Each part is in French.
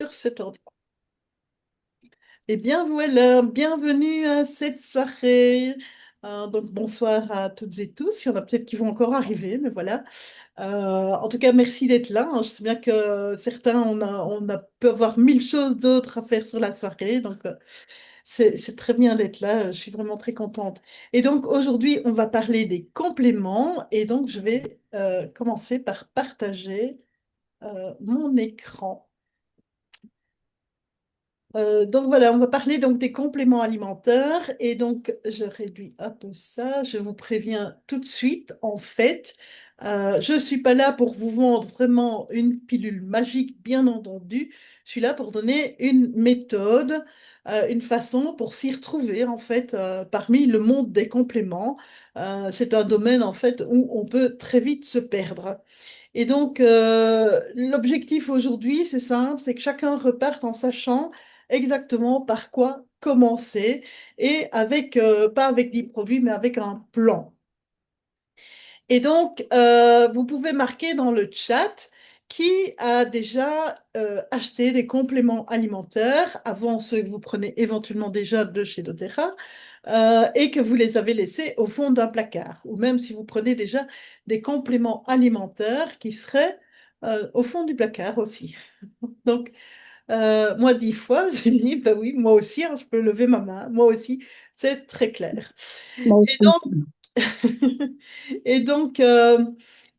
sur cet ordre. Eh bien voilà, bienvenue à cette soirée. Donc bonsoir à toutes et tous. Il y en a peut-être qui vont encore arriver, mais voilà. En tout cas, merci d'être là, hein. Je sais bien que certains, peut avoir mille choses d'autres à faire sur la soirée, donc c'est très bien d'être là. Je suis vraiment très contente. Et donc aujourd'hui, on va parler des compléments, et donc je vais commencer par partager mon écran. Donc voilà, on va parler donc des compléments alimentaires et donc je réduis un peu ça. Je vous préviens tout de suite, en fait, je ne suis pas là pour vous vendre vraiment une pilule magique, bien entendu. Je suis là pour donner une méthode, une façon pour s'y retrouver en fait parmi le monde des compléments. C'est un domaine en fait où on peut très vite se perdre. Et donc, l'objectif aujourd'hui, c'est simple, c'est que chacun reparte en sachant exactement par quoi commencer et avec, pas avec 10 produits, mais avec un plan. Et donc, vous pouvez marquer dans le chat qui a déjà acheté des compléments alimentaires avant ceux que vous prenez éventuellement déjà de chez doTERRA et que vous les avez laissés au fond d'un placard. Ou même si vous prenez déjà des compléments alimentaires qui seraient au fond du placard aussi. Donc, moi, 10 fois, j'ai dit, ben oui, moi aussi, hein, je peux lever ma main, moi aussi, c'est très clair. Moi Et aussi. donc, et donc,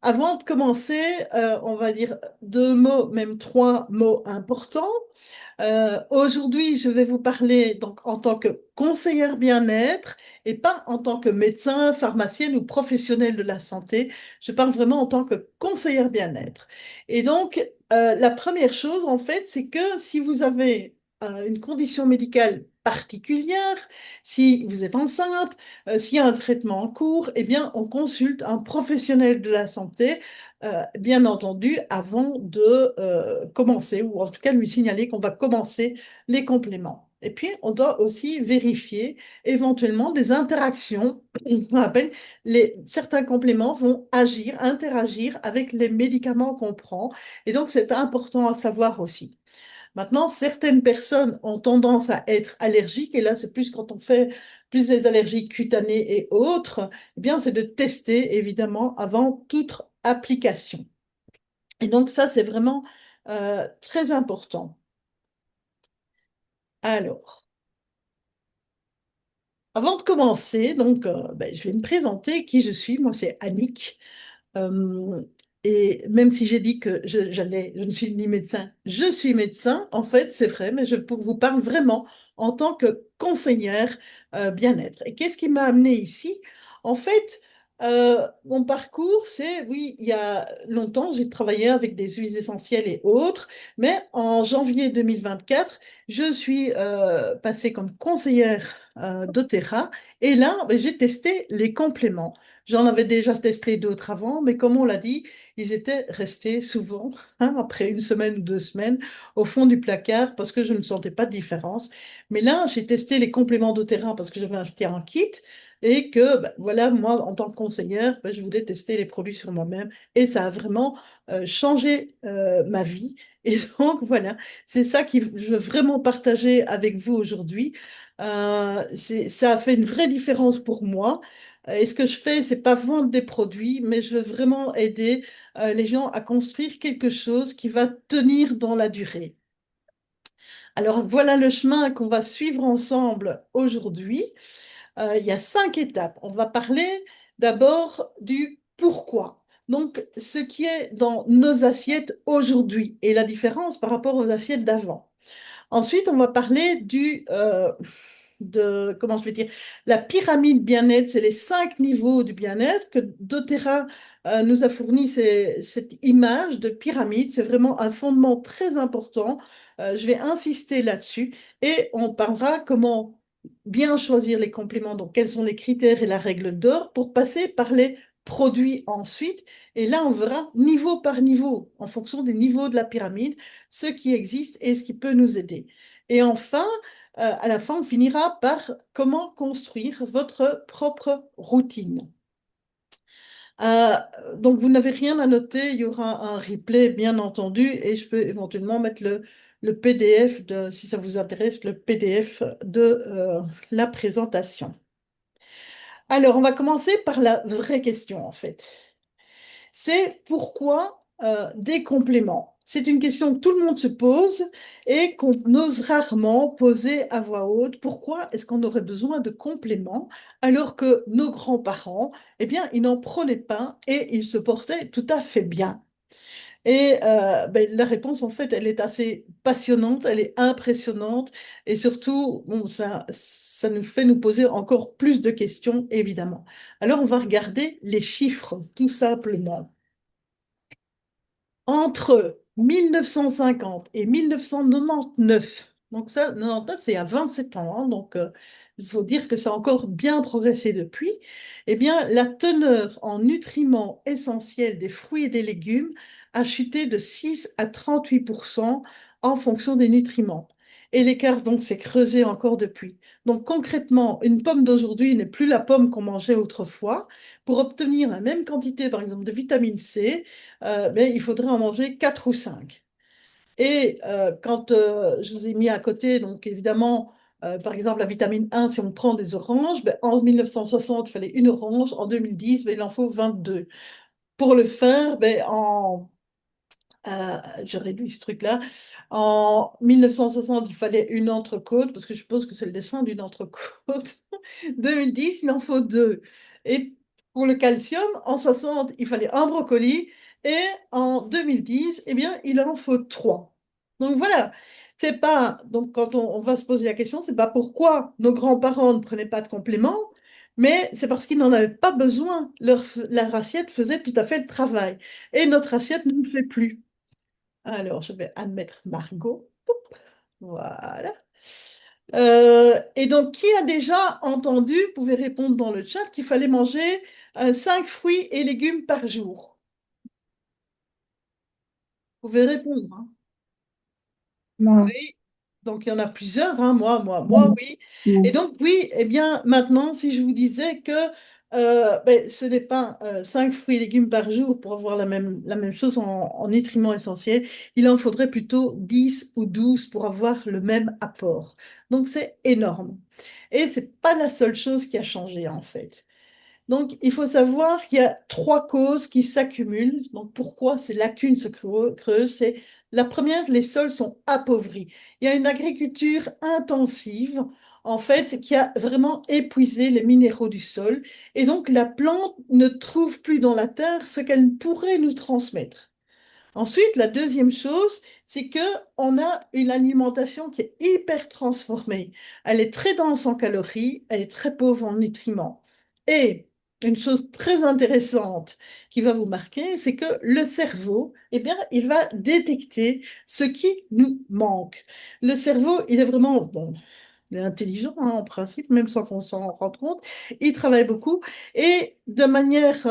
avant de commencer, on va dire deux mots, même trois mots importants. Aujourd'hui, je vais vous parler donc en tant que conseillère bien-être et pas en tant que médecin, pharmacienne ou professionnelle de la santé. Je parle vraiment en tant que conseillère bien-être. Et donc, la première chose, en fait, c'est que si vous avez une condition médicale particulière, si vous êtes enceinte, s'il y a un traitement en cours, eh bien, on consulte un professionnel de la santé bien entendu, avant de commencer, ou en tout cas lui signaler qu'on va commencer les compléments. Et puis, on doit aussi vérifier éventuellement des interactions. On appelle certains compléments vont agir, interagir avec les médicaments qu'on prend. Et donc, c'est important à savoir aussi. Maintenant, certaines personnes ont tendance à être allergiques, et là, c'est plus quand on fait plus des allergies cutanées et autres, eh bien, c'est de tester, évidemment, avant toute application. Et donc ça, c'est vraiment très important. Alors, avant de commencer, donc, ben, je vais me présenter qui je suis. Moi, c'est Annick. Euh, et même si j'ai dit que je ne suis ni médecin, je suis médecin, en fait, c'est vrai, mais je vous parle vraiment en tant que conseillère bien-être. Et qu'est-ce qui m'a amenée ici? En fait, mon parcours, c'est, oui, il y a longtemps, j'ai travaillé avec des huiles essentielles et autres, mais en janvier 2024, je suis passée comme conseillère doTERRA, et là, ben, j'ai testé les compléments. J'en avais déjà testé d'autres avant, mais comme on l'a dit, ils étaient restés souvent, hein, après une semaine ou 2 semaines, au fond du placard parce que je ne sentais pas de différence. Mais là, j'ai testé les compléments doTERRA parce que j'avais acheté un kit et que, ben, voilà, moi, en tant que conseillère, ben, je voulais tester les produits sur moi-même et ça a vraiment changé ma vie. Et donc, voilà, c'est ça que je veux vraiment partager avec vous aujourd'hui. Ça a fait une vraie différence pour moi. Et ce que je fais, c'est pas vendre des produits, mais je veux vraiment aider les gens à construire quelque chose qui va tenir dans la durée. Alors voilà le chemin qu'on va suivre ensemble aujourd'hui. Il y a 5 étapes. On va parler d'abord du pourquoi. Donc, ce qui est dans nos assiettes aujourd'hui et la différence par rapport aux assiettes d'avant. Ensuite, on va parler comment je vais dire, la pyramide bien-être, c'est les 5 niveaux du bien-être que doTERRA nous a fourni cette image de pyramide. C'est vraiment un fondement très important. Je vais insister là-dessus et on parlera comment bien choisir les compléments, donc quels sont les critères et la règle d'or pour passer par les produits ensuite. Et là, on verra niveau par niveau, en fonction des niveaux de la pyramide, ce qui existe et ce qui peut nous aider. Et enfin, à la fin, on finira par comment construire votre propre routine. Euh, donc, vous n'avez rien à noter, il y aura un replay, bien entendu, et je peux éventuellement mettre le PDF de, si ça vous intéresse, le PDF de la présentation. Alors, on va commencer par la vraie question, en fait. C'est pourquoi des compléments? C'est une question que tout le monde se pose et qu'on ose rarement poser à voix haute. Pourquoi est-ce qu'on aurait besoin de compléments alors que nos grands-parents, eh bien, ils n'en prenaient pas et ils se portaient tout à fait bien? Et ben, la réponse, en fait, elle est assez passionnante, elle est impressionnante et surtout, bon, ça nous fait nous poser encore plus de questions, évidemment. Alors, on va regarder les chiffres, tout simplement. Entre 1950 et 1999, donc ça, 99, c'est à 27 ans, hein, donc il faut dire que ça a encore bien progressé depuis, eh bien, la teneur en nutriments essentiels des fruits et des légumes a chuté de 6 à 38% en fonction des nutriments. Et l'écart donc s'est creusé encore depuis. Donc concrètement, une pomme d'aujourd'hui n'est plus la pomme qu'on mangeait autrefois. Pour obtenir la même quantité, par exemple, de vitamine C, mais il faudrait en manger 4 ou 5. Et quand je vous ai mis à côté, donc évidemment, par exemple, la vitamine 1, si on prend des oranges, ben, en 1960, il fallait une orange, en 2010, ben, il en faut 22. Pour le faire, ben, je réduis ce truc-là. En 1960, il fallait une entrecôte, parce que je suppose que c'est le dessin d'une entrecôte. 2010, il en faut deux. Et pour le calcium, en 60, il fallait un brocoli. Et en 2010, eh bien, il en faut trois. Donc voilà, c'est pas. Donc quand on va se poser la question, c'est pas pourquoi nos grands-parents ne prenaient pas de compléments, mais c'est parce qu'ils n'en avaient pas besoin. Leur assiette faisait tout à fait le travail. Et notre assiette ne le fait plus. Alors, je vais admettre Margot. Poup, voilà. Et donc, qui a déjà entendu, vous pouvez répondre dans le chat, qu'il fallait manger 5 fruits et légumes par jour? Vous pouvez répondre, hein. Non, Oui. Donc, il y en a plusieurs, hein. Moi, non, oui. Et non. donc, oui, eh bien, maintenant, si je vous disais que ben, ce n'est pas 5 fruits et légumes par jour pour avoir la même chose en nutriments essentiels, il en faudrait plutôt 10 ou 12 pour avoir le même apport. Donc, c'est énorme. Et c'est pas la seule chose qui a changé, en fait. Donc, il faut savoir qu'il y a trois causes qui s'accumulent. Donc, pourquoi ces lacunes se creusent? C'est la première, les sols sont appauvris. Il y a une agriculture intensive, en fait, qui a vraiment épuisé les minéraux du sol. Et donc, la plante ne trouve plus dans la terre ce qu'elle pourrait nous transmettre. Ensuite, la deuxième chose, c'est que on a une alimentation qui est hyper transformée. Elle est très dense en calories, elle est très pauvre en nutriments. Et une chose très intéressante qui va vous marquer, c'est que le cerveau, eh bien, il va détecter ce qui nous manque. Le cerveau, il est vraiment, bon, il est intelligent, hein, en principe, même sans qu'on s'en rende compte. Il travaille beaucoup et de manière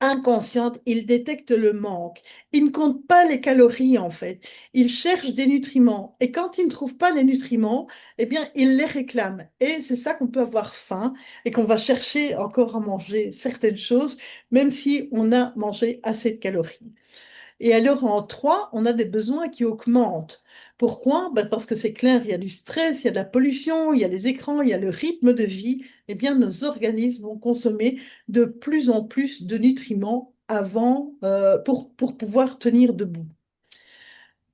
inconsciente, il détecte le manque. Il ne compte pas les calories en fait. Il cherche des nutriments. Et quand il ne trouve pas les nutriments, eh bien, il les réclame. Et c'est ça qu'on peut avoir faim et qu'on va chercher encore à manger certaines choses, même si on a mangé assez de calories. Et alors, en 3, on a des besoins qui augmentent. Pourquoi? Ben, parce que c'est clair, il y a du stress, il y a de la pollution, il y a les écrans, il y a le rythme de vie. Eh bien, nos organismes vont consommer de plus en plus de nutriments pour pouvoir tenir debout.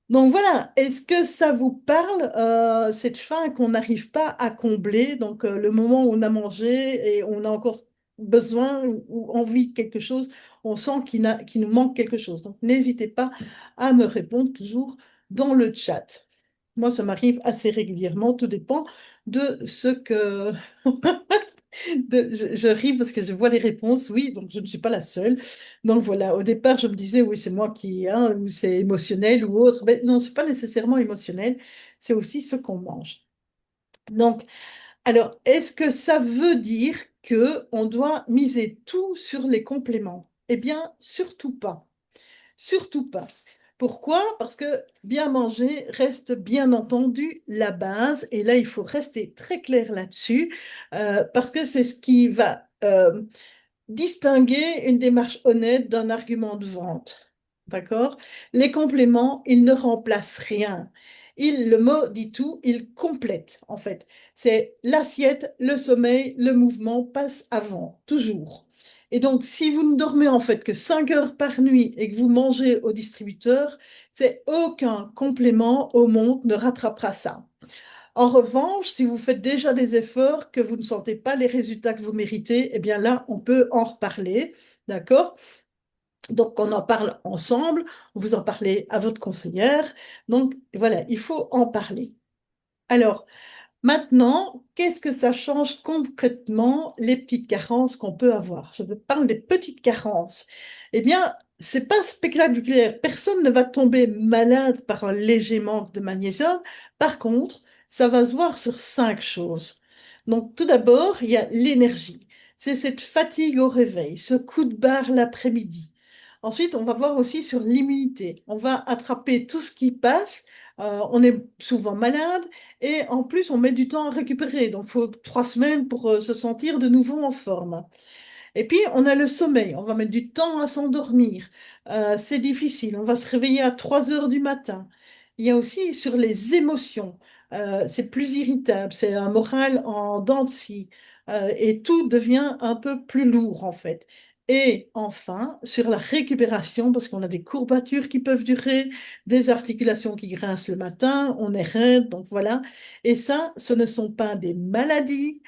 Donc voilà, est-ce que ça vous parle, cette faim qu'on n'arrive pas à combler, donc le moment où on a mangé et on a encore besoin ou envie de quelque chose, on sent qu'il nous manque quelque chose. Donc n'hésitez pas à me répondre toujours dans le chat. Moi, ça m'arrive assez régulièrement, tout dépend de ce que, je ris parce que je vois les réponses, oui, donc je ne suis pas la seule. Donc voilà, au départ, je me disais, oui, c'est moi qui, hein, ou c'est émotionnel ou autre. Mais non, c'est pas nécessairement émotionnel, c'est aussi ce qu'on mange. Donc, alors, est-ce que ça veut dire que on doit miser tout sur les compléments? Eh bien, surtout pas. Surtout pas. Pourquoi? Parce que bien manger reste bien entendu la base, et là il faut rester très clair là-dessus, parce que c'est ce qui va distinguer une démarche honnête d'un argument de vente. d'accord? Les compléments, ils ne remplacent rien. Le mot dit tout, ils complètent, en fait. C'est l'assiette, le sommeil, le mouvement passe avant, toujours. Et donc, si vous ne dormez en fait que 5 heures par nuit et que vous mangez au distributeur, c'est aucun complément au monde ne rattrapera ça. En revanche, si vous faites déjà des efforts, que vous ne sentez pas les résultats que vous méritez, eh bien là, on peut en reparler, d'accord? Donc, on en parle ensemble, vous en parlez à votre conseillère. Donc, voilà, il faut en parler. Alors, maintenant, qu'est-ce que ça change concrètement les petites carences qu'on peut avoir? Je parle des petites carences. Eh bien, c'est pas spectaculaire. Personne ne va tomber malade par un léger manque de magnésium. Par contre, ça va se voir sur 5 choses. Donc, tout d'abord, il y a l'énergie. C'est cette fatigue au réveil, ce coup de barre l'après-midi. Ensuite, on va voir aussi sur l'immunité. On va attraper tout ce qui passe. On est souvent malade. Et en plus, on met du temps à récupérer. Donc, il faut 3 semaines pour se sentir de nouveau en forme. Et puis, on a le sommeil. On va mettre du temps à s'endormir. C'est difficile. On va se réveiller à 3 heures du matin. Il y a aussi sur les émotions. C'est plus irritable. C'est un moral en dents de scie. Et tout devient un peu plus lourd, en fait. Et enfin, sur la récupération, parce qu'on a des courbatures qui peuvent durer, des articulations qui grincent le matin, on est raide, donc voilà. Et ça, ce ne sont pas des maladies,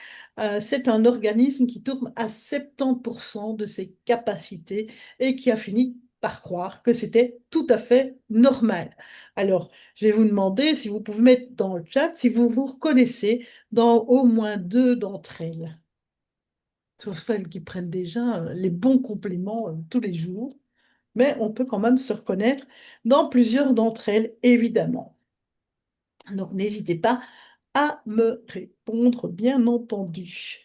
c'est un organisme qui tourne à 70% de ses capacités et qui a fini par croire que c'était tout à fait normal. Alors, je vais vous demander si vous pouvez mettre dans le chat si vous vous reconnaissez dans au moins deux d'entre elles, sauf celles qui prennent déjà les bons compléments tous les jours, mais on peut quand même se reconnaître dans plusieurs d'entre elles, évidemment. Donc, n'hésitez pas à me répondre, bien entendu.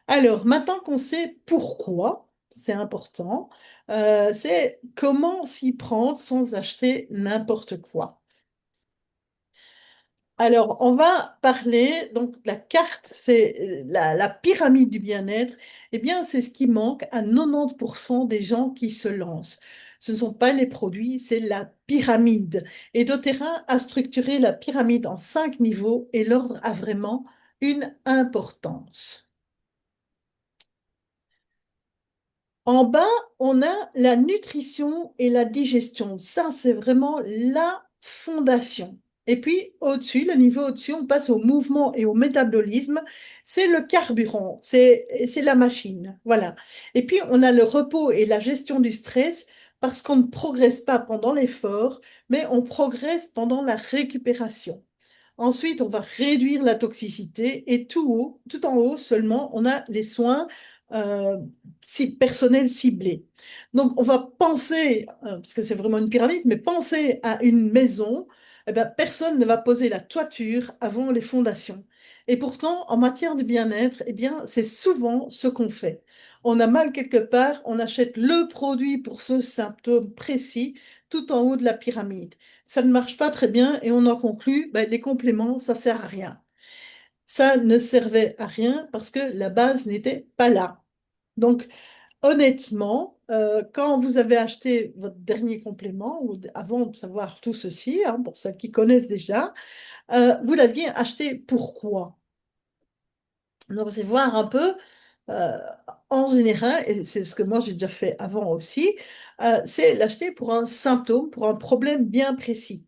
Alors, maintenant qu'on sait pourquoi, c'est important, c'est comment s'y prendre sans acheter n'importe quoi. Alors, on va parler, donc la carte, c'est la pyramide du bien-être, eh bien, c'est ce qui manque à 90% des gens qui se lancent. Ce ne sont pas les produits, c'est la pyramide. Et doTERRA a structuré la pyramide en 5 niveaux et l'ordre a vraiment une importance. En bas, on a la nutrition et la digestion. Ça, c'est vraiment la fondation. Et puis, au-dessus, le niveau au-dessus, on passe au mouvement et au métabolisme. C'est le carburant, c'est la machine. Voilà. Et puis, on a le repos et la gestion du stress parce qu'on ne progresse pas pendant l'effort, mais on progresse pendant la récupération. Ensuite, on va réduire la toxicité et tout en haut seulement, on a les soins euh, personnels ciblés. Donc, on va penser, parce que c'est vraiment une pyramide, mais penser à une maison, eh ben, personne ne va poser la toiture avant les fondations. Et pourtant, en matière de bien-être, eh bien, c'est souvent ce qu'on fait. On a mal quelque part, on achète le produit pour ce symptôme précis tout en haut de la pyramide. Ça ne marche pas très bien et on en conclut, ben, les compléments, ça sert à rien. Ça ne servait à rien parce que la base n'était pas là. Donc, honnêtement, quand vous avez acheté votre dernier complément, ou avant de savoir tout ceci, hein, pour ceux qui connaissent déjà, vous l'aviez acheté pourquoi? Donc, c'est voir un peu, euh, en général, et c'est ce que moi j'ai déjà fait avant aussi, c'est l'acheter pour un symptôme, pour un problème bien précis.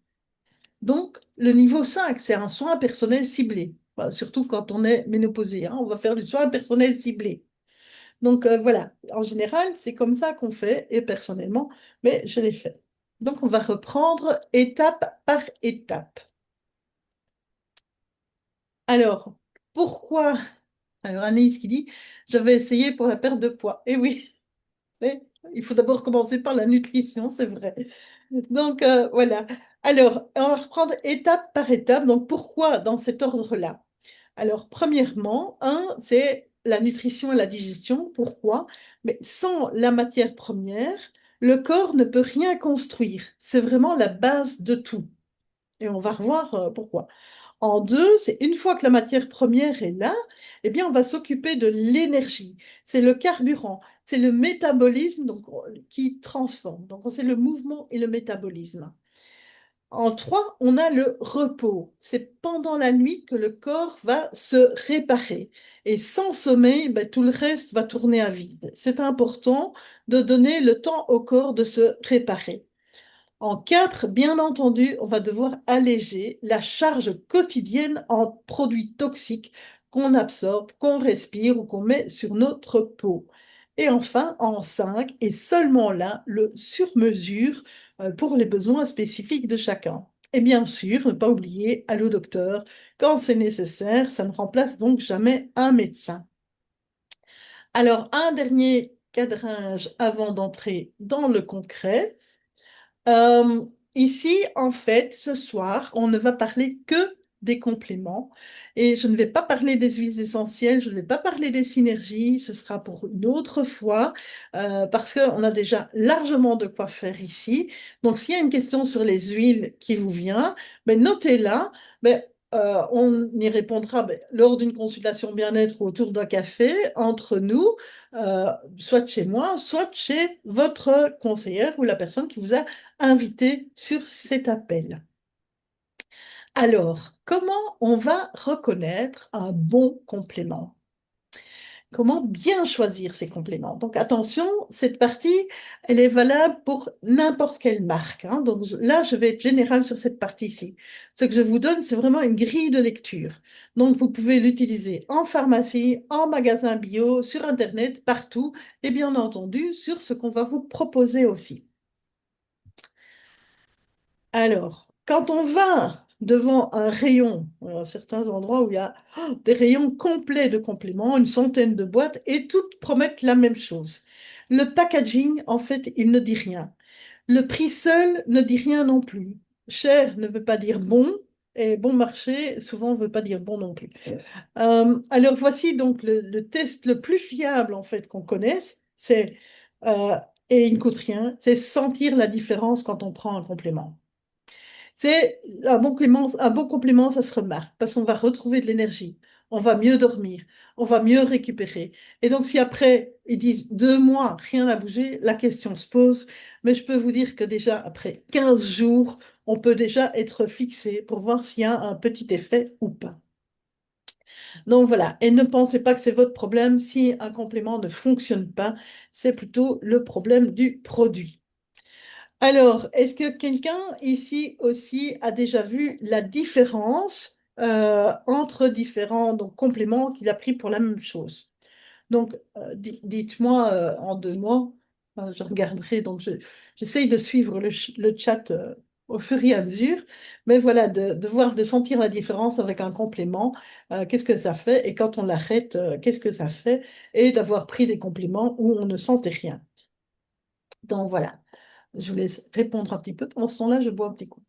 Donc, le niveau 5, c'est un soin personnel ciblé. Enfin, surtout quand on est ménopausé, hein, on va faire du soin personnel ciblé. Donc, voilà, en général, c'est comme ça qu'on fait, et personnellement, mais je l'ai fait. Donc, on va reprendre étape par étape. Alors, pourquoi? Alors, Anaïs qui dit, j'avais essayé pour la perte de poids. Eh oui, mais il faut d'abord commencer par la nutrition, c'est vrai. Donc, voilà. Alors, on va reprendre étape par étape. Donc, pourquoi dans cet ordre-là? Alors, premièrement, c'est la nutrition et la digestion. Pourquoi? Mais sans la matière première, le corps ne peut rien construire. C'est vraiment la base de tout. Et on va revoir pourquoi. En deux, c'est une fois que la matière première est là, eh bien, on va s'occuper de l'énergie. C'est le carburant, c'est le métabolisme donc, qui transforme. Donc, c'est le mouvement et le métabolisme. En trois, on a le repos. C'est pendant la nuit que le corps va se réparer. Et sans sommeil, ben, tout le reste va tourner à vide. C'est important de donner le temps au corps de se réparer. En quatre, bien entendu, on va devoir alléger la charge quotidienne en produits toxiques qu'on absorbe, qu'on respire ou qu'on met sur notre peau. Et enfin, en cinq, et seulement là, le sur-mesure pour les besoins spécifiques de chacun. Et bien sûr, ne pas oublier, aller au docteur quand c'est nécessaire, ça ne remplace donc jamais un médecin. Alors, un dernier cadrage avant d'entrer dans le concret. Euh, Ici, en fait, ce soir, on ne va parler que des compléments et je ne vais pas parler des huiles essentielles, je ne vais pas parler des synergies, ce sera pour une autre fois parce qu'on a déjà largement de quoi faire ici. Donc, s'il y a une question sur les huiles qui vous vient, ben, notez-la. Ben, on y répondra ben, lors d'une consultation bien-être ou autour d'un café entre nous, soit chez moi, soit chez votre conseillère ou la personne qui vous a invité sur cet appel. Alors, comment on va reconnaître un bon complément? Comment bien choisir ces compléments? Donc attention, cette partie, elle est valable pour n'importe quelle marque, hein. Donc là, je vais être général sur cette partie-ci. Ce que je vous donne, c'est vraiment une grille de lecture. Donc vous pouvez l'utiliser en pharmacie, en magasin bio, sur Internet, partout, et bien entendu sur ce qu'on va vous proposer aussi. Alors, quand on va devant un rayon, certains endroits où il y a des rayons complets de compléments, une centaine de boîtes, et toutes promettent la même chose. Le packaging, en fait, il ne dit rien. Le prix seul ne dit rien non plus. Cher ne veut pas dire bon, et bon marché, souvent, ne veut pas dire bon non plus. Alors, voici donc le test le plus fiable, en fait, qu'on connaisse, euh, et il ne coûte rien, c'est sentir la différence quand on prend un complément. C'est un bon complément, ça se remarque parce qu'on va retrouver de l'énergie, on va mieux dormir, on va mieux récupérer. Et donc, si après ils disent 2 mois, rien n'a bougé, la question se pose. Mais je peux vous dire que déjà après 15 jours, on peut déjà être fixé pour voir s'il y a un petit effet ou pas. Donc voilà, et ne pensez pas que c'est votre problème si un complément ne fonctionne pas, c'est plutôt le problème du produit. Alors, est-ce que quelqu'un ici aussi a déjà vu la différence entre différents donc, compléments qu'il a pris pour la même chose? Donc, dites-moi en 2 mois, je regarderai, donc j'essaye de suivre le chat au fur et à mesure, mais voilà, de voir, de sentir la différence avec un complément, qu'est-ce que ça fait, et quand on l'arrête, qu'est-ce que ça fait, et d'avoir pris des compléments où on ne sentait rien. Donc voilà. Je vous laisse répondre un petit peu. Pendant ce temps-là, je bois un petit coup.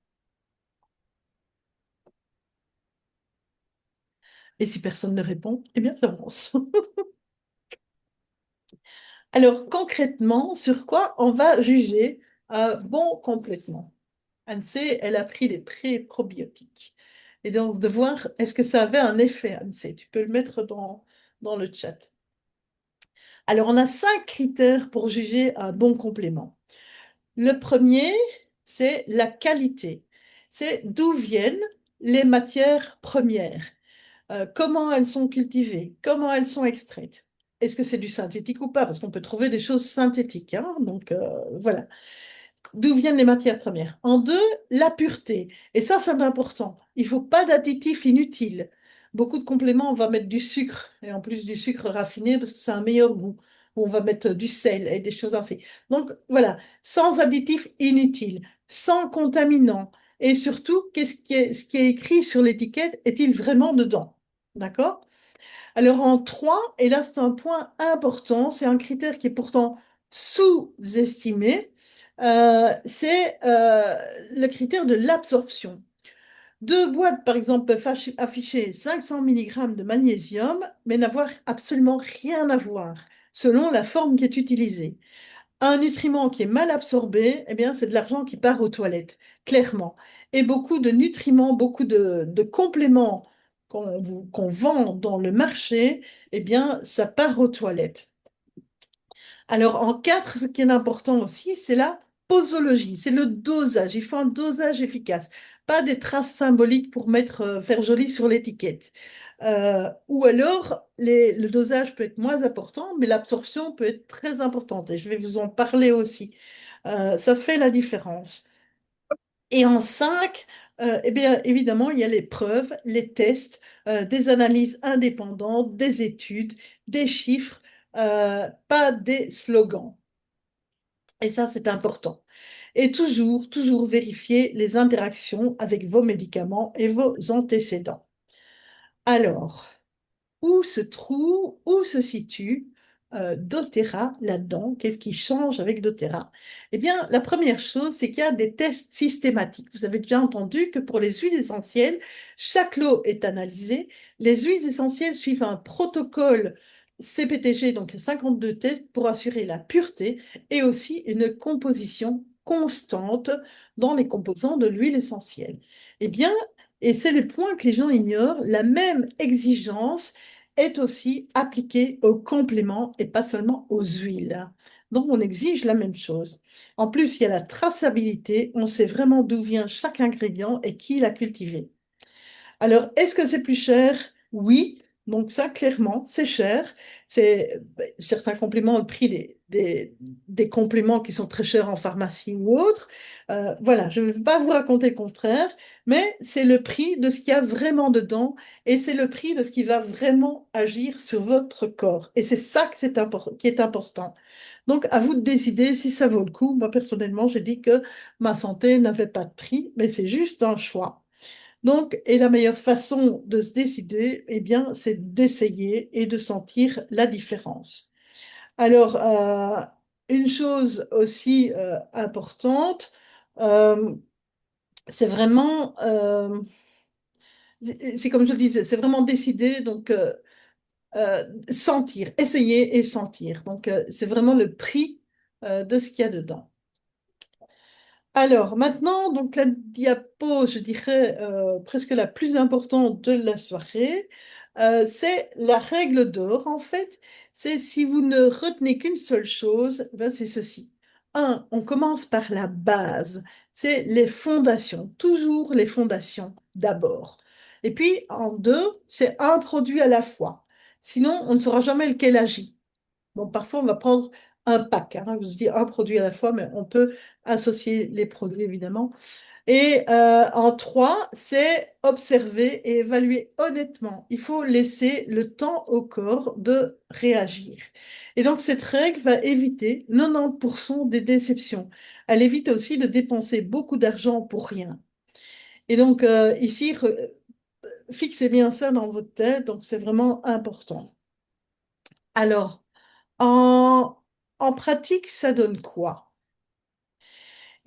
Et si personne ne répond, eh bien, j'avance. Alors, concrètement, sur quoi on va juger un bon complètement? Anne-C, elle a pris des pré-probiotiques. Et donc, de voir est-ce que ça avait un effet, Anne-C. Tu peux le mettre dans le chat. Alors, on a 5 critères pour juger un bon complément. Le premier, c'est la qualité. C'est d'où viennent les matières premières. Comment elles sont cultivées, comment elles sont extraites. Est-ce que c'est du synthétique ou pas? Parce qu'on peut trouver des choses synthétiques, hein. Donc voilà. D'où viennent les matières premières? En deux, la pureté. Et ça, c'est important. Il ne faut pas d'additifs inutiles. Beaucoup de compléments, on va mettre du sucre, et en plus du sucre raffiné, parce que c'est un meilleur goût. Ou on va mettre du sel et des choses ainsi. Donc voilà, sans additifs inutiles, sans contaminants. Et surtout, ce qui est écrit sur l'étiquette, est-il vraiment dedans? D'accord? Alors en trois, et là c'est un point important, c'est un critère qui est pourtant sous-estimé, c'est le critère de l'absorption. Deux boîtes, par exemple, peuvent afficher 500 mg de magnésium, mais n'avoir absolument rien à voir, selon la forme qui est utilisée. Un nutriment qui est mal absorbé, eh bien, c'est de l'argent qui part aux toilettes, clairement. Et beaucoup de nutriments, beaucoup de compléments qu'on vend dans le marché, eh bien, ça part aux toilettes. Alors, en 4, ce qui est important aussi, c'est la posologie, c'est le dosage. Il faut un dosage efficace, pas des traces symboliques pour mettre, faire joli sur l'étiquette. Ou alors, le dosage peut être moins important, mais l'absorption peut être très importante. Et je vais vous en parler aussi. Ça fait la différence. Et en 5, eh bien, évidemment, il y a les preuves, les tests, des analyses indépendantes, des études, des chiffres, pas des slogans. Et ça, c'est important. Et toujours, toujours vérifier les interactions avec vos médicaments et vos antécédents. Alors, où se situe doTERRA là-dedans? Qu'est-ce qui change avec doTERRA? Eh bien, la première chose, c'est qu'il y a des tests systématiques. Vous avez déjà entendu que pour les huiles essentielles, chaque lot est analysé. Les huiles essentielles suivent un protocole CPTG, donc 52 tests pour assurer la pureté et aussi une composition constante dans les composants de l'huile essentielle. Eh bien, et c'est le point que les gens ignorent, la même exigence est aussi appliquée aux compléments et pas seulement aux huiles. Donc, on exige la même chose. En plus, il y a la traçabilité. On sait vraiment d'où vient chaque ingrédient et qui l'a cultivé. Alors, est-ce que c'est plus cher? Oui. Donc ça, clairement, c'est cher. Certains compléments ont le prix des compléments qui sont très chers en pharmacie ou autres. Voilà, je ne vais pas vous raconter le contraire, mais c'est le prix de ce qu'il y a vraiment dedans et c'est le prix de ce qui va vraiment agir sur votre corps. Et c'est ça qui est important. Donc, à vous de décider si ça vaut le coup. Moi, personnellement, j'ai dit que ma santé n'avait pas de prix, mais c'est juste un choix. Donc, et la meilleure façon de se décider, eh bien, c'est d'essayer et de sentir la différence. Alors, une chose aussi importante, euh, c'est vraiment, c'est comme je le disais, c'est vraiment décider, donc sentir, essayer et sentir. Donc, c'est vraiment le prix de ce qu'il y a dedans. Alors, maintenant, donc la diapo, je dirais presque la plus importante de la soirée, c'est la règle d'or, en fait. C'est si vous ne retenez qu'une seule chose, ben, c'est ceci. Un, on commence par la base, c'est les fondations, toujours les fondations d'abord. Et puis, en deux, c'est un produit à la fois. Sinon, on ne saura jamais lequel agit. Bon, parfois, on va prendre un pack, hein. Je dis un produit à la fois, mais on peut associer les produits, évidemment. Et en trois, c'est observer et évaluer honnêtement. Il faut laisser le temps au corps de réagir. Et donc, cette règle va éviter 90% des déceptions. Elle évite aussi de dépenser beaucoup d'argent pour rien. Et donc, ici, fixez bien ça dans votre tête. Donc, c'est vraiment important. Alors, en, en pratique, ça donne quoi?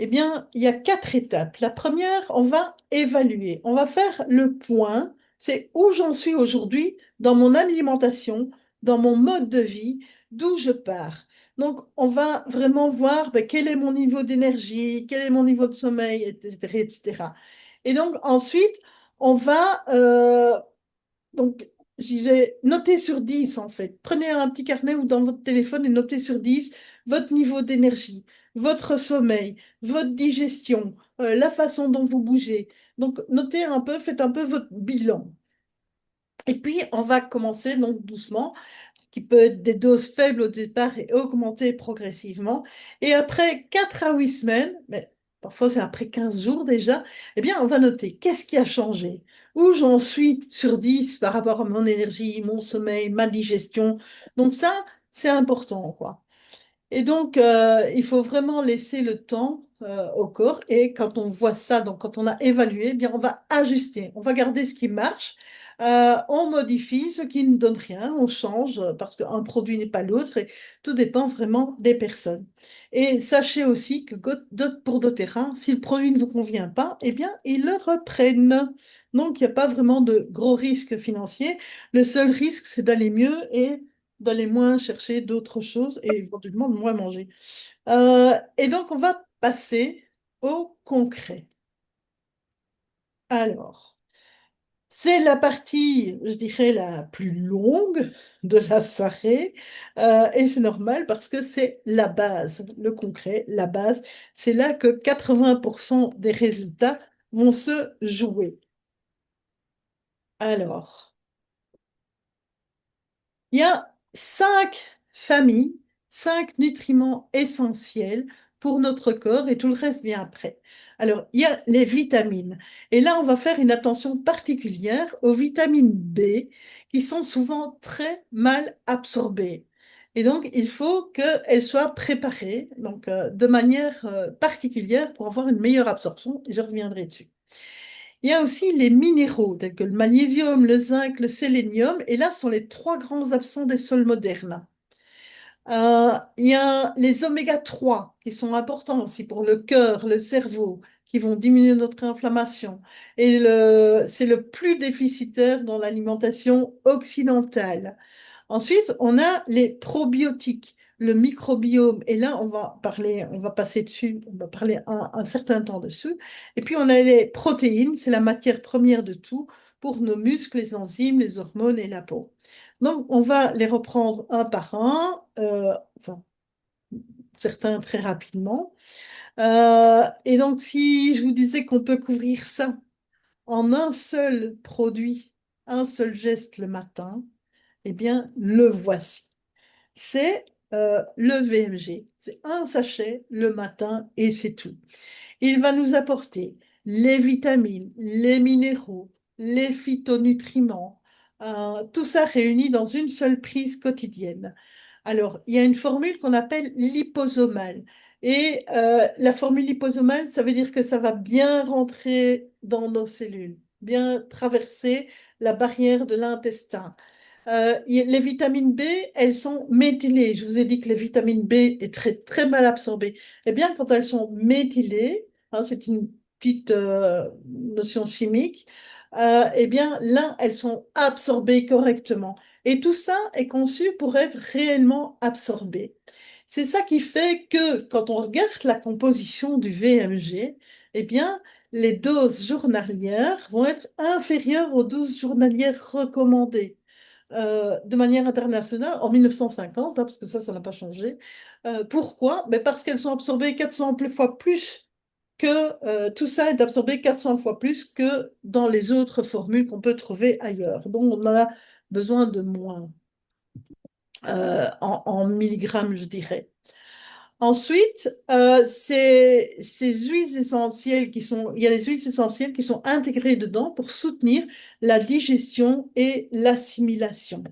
Eh bien, il y a 4 étapes. La première, on va évaluer. On va faire le point. C'est où j'en suis aujourd'hui dans mon alimentation, dans mon mode de vie, d'où je pars. Donc, on va vraiment voir ben, quel est mon niveau d'énergie, quel est mon niveau de sommeil, etc., etc. Et donc, ensuite, on va donc, je disais, notez sur 10 en fait. Prenez un petit carnet ou dans votre téléphone et notez sur 10 votre niveau d'énergie, votre sommeil, votre digestion, la façon dont vous bougez. Donc, notez un peu, faites un peu votre bilan. Et puis, on va commencer donc doucement, qui peut être des doses faibles au départ et augmenter progressivement. Et après 4 à 8 semaines, mais parfois c'est après 15 jours déjà, eh bien, on va noter qu'est-ce qui a changé, où j'en suis sur 10 par rapport à mon énergie, mon sommeil, ma digestion. Donc ça, c'est important, quoi. Et donc, il faut vraiment laisser le temps au corps. Et quand on voit ça, donc quand on a évalué, eh bien, on va ajuster. On va garder ce qui marche. On modifie ce qui ne donne rien. On change parce qu'un produit n'est pas l'autre. Et tout dépend vraiment des personnes. Et sachez aussi que pour doTERRA, si le produit ne vous convient pas, eh bien, ils le reprennent. Donc, il n'y a pas vraiment de gros risques financiers. Le seul risque, c'est d'aller mieux et d'aller moins chercher d'autres choses et éventuellement de moins manger. Et donc, on va passer au concret. Alors, c'est la partie, je dirais, la plus longue de la soirée, et c'est normal parce que c'est la base, le concret, la base. C'est là que 80% des résultats vont se jouer. Alors, il y a 5 familles, 5 nutriments essentiels pour notre corps et tout le reste vient après. Alors, il y a les vitamines. Et là, on va faire une attention particulière aux vitamines B qui sont souvent très mal absorbées. Et donc, il faut qu'elles soient préparées donc, de manière particulière pour avoir une meilleure absorption. Et je reviendrai dessus. Il y a aussi les minéraux, tels que le magnésium, le zinc, le sélénium, et là ce sont les 3 grands absents des sols modernes. Il y a les oméga 3 qui sont importants aussi pour le cœur, le cerveau, qui vont diminuer notre inflammation. Et c'est le plus déficitaire dans l'alimentation occidentale. Ensuite, on a les probiotiques, le microbiome. Et là, on va passer dessus, on va parler un certain temps dessus. Et puis, on a les protéines, c'est la matière première de tout pour nos muscles, les enzymes, les hormones et la peau. Donc, on va les reprendre un par un, enfin, certains très rapidement. Et donc, si je vous disais qu'on peut couvrir ça en un seul produit, un seul geste le matin, eh bien, le voici. C'est le VMG. C'est un sachet le matin et c'est tout. Il va nous apporter les vitamines, les minéraux, les phytonutriments, tout ça réuni dans une seule prise quotidienne. Alors, il y a une formule qu'on appelle liposomale. Et la formule liposomale, ça veut dire que ça va bien rentrer dans nos cellules, bien traverser la barrière de l'intestin. Les vitamines B, elles sont méthylées. Je vous ai dit que les vitamines B est très, très mal absorbées. Eh bien, quand elles sont méthylées, hein, c'est une petite notion chimique, eh bien, là, elles sont absorbées correctement. Et tout ça est conçu pour être réellement absorbé. C'est ça qui fait que quand on regarde la composition du VMG, eh bien, les doses journalières vont être inférieures aux doses journalières recommandées de manière internationale en 1950, hein, parce que ça n'a pas changé. Pourquoi? Ben parce qu'elles sont absorbées 400 fois plus tout ça est absorbé 400 fois plus que dans les autres formules qu'on peut trouver ailleurs. Donc, on en a besoin de moins en milligrammes, je dirais. Ensuite, ces huiles essentielles il y a les huiles essentielles qui sont intégrées dedans pour soutenir la digestion et l'assimilation.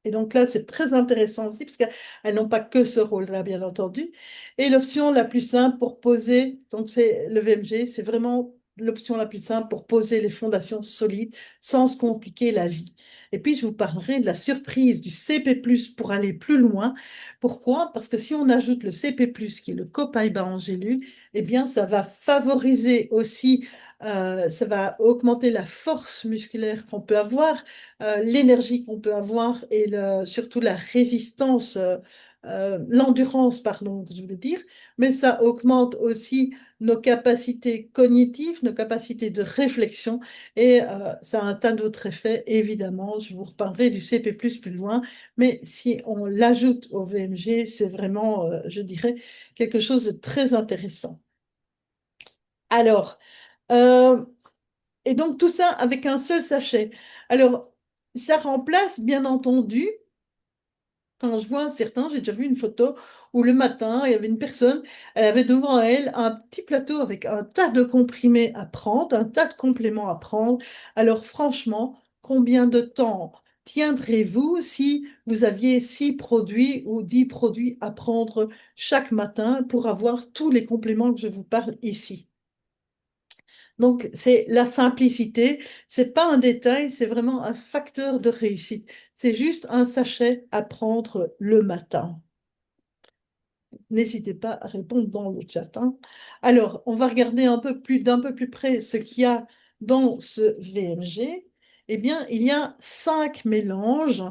Et donc là, c'est très intéressant aussi, parce qu'elles n'ont pas que ce rôle-là, bien entendu. Et l'option la plus simple pour poser, donc c'est le VMG, c'est vraiment l'option la plus simple pour poser les fondations solides sans se compliquer la vie. Et puis, je vous parlerai de la surprise du CP+, pour aller plus loin. Pourquoi? Parce que si on ajoute le CP+, qui est le copaïba en gélule, eh bien, ça va favoriser aussi, ça va augmenter la force musculaire qu'on peut avoir, l'énergie qu'on peut avoir et surtout la résistance, l'endurance, pardon, je voulais dire, mais ça augmente aussi nos capacités cognitives, nos capacités de réflexion et ça a un tas d'autres effets, évidemment. Je vous reparlerai du CP+, plus loin, mais si on l'ajoute au VMG, c'est vraiment, je dirais, quelque chose de très intéressant. Alors, euh, et donc tout ça avec un seul sachet. Alors, ça remplace bien entendu, quand je vois certains, j'ai déjà vu une photo où le matin, il y avait une personne, elle avait devant elle un petit plateau avec un tas de comprimés à prendre, un tas de compléments à prendre. Alors franchement, combien de temps tiendrez-vous si vous aviez 6 produits ou 10 produits à prendre chaque matin pour avoir tous les compléments que je vous parle ici? Donc, c'est la simplicité, c'est pas un détail, c'est vraiment un facteur de réussite. C'est juste un sachet à prendre le matin. N'hésitez pas à répondre dans le chat, hein. Alors, on va regarder d'un peu plus près ce qu'il y a dans ce VMG. Eh bien, il y a 5 mélanges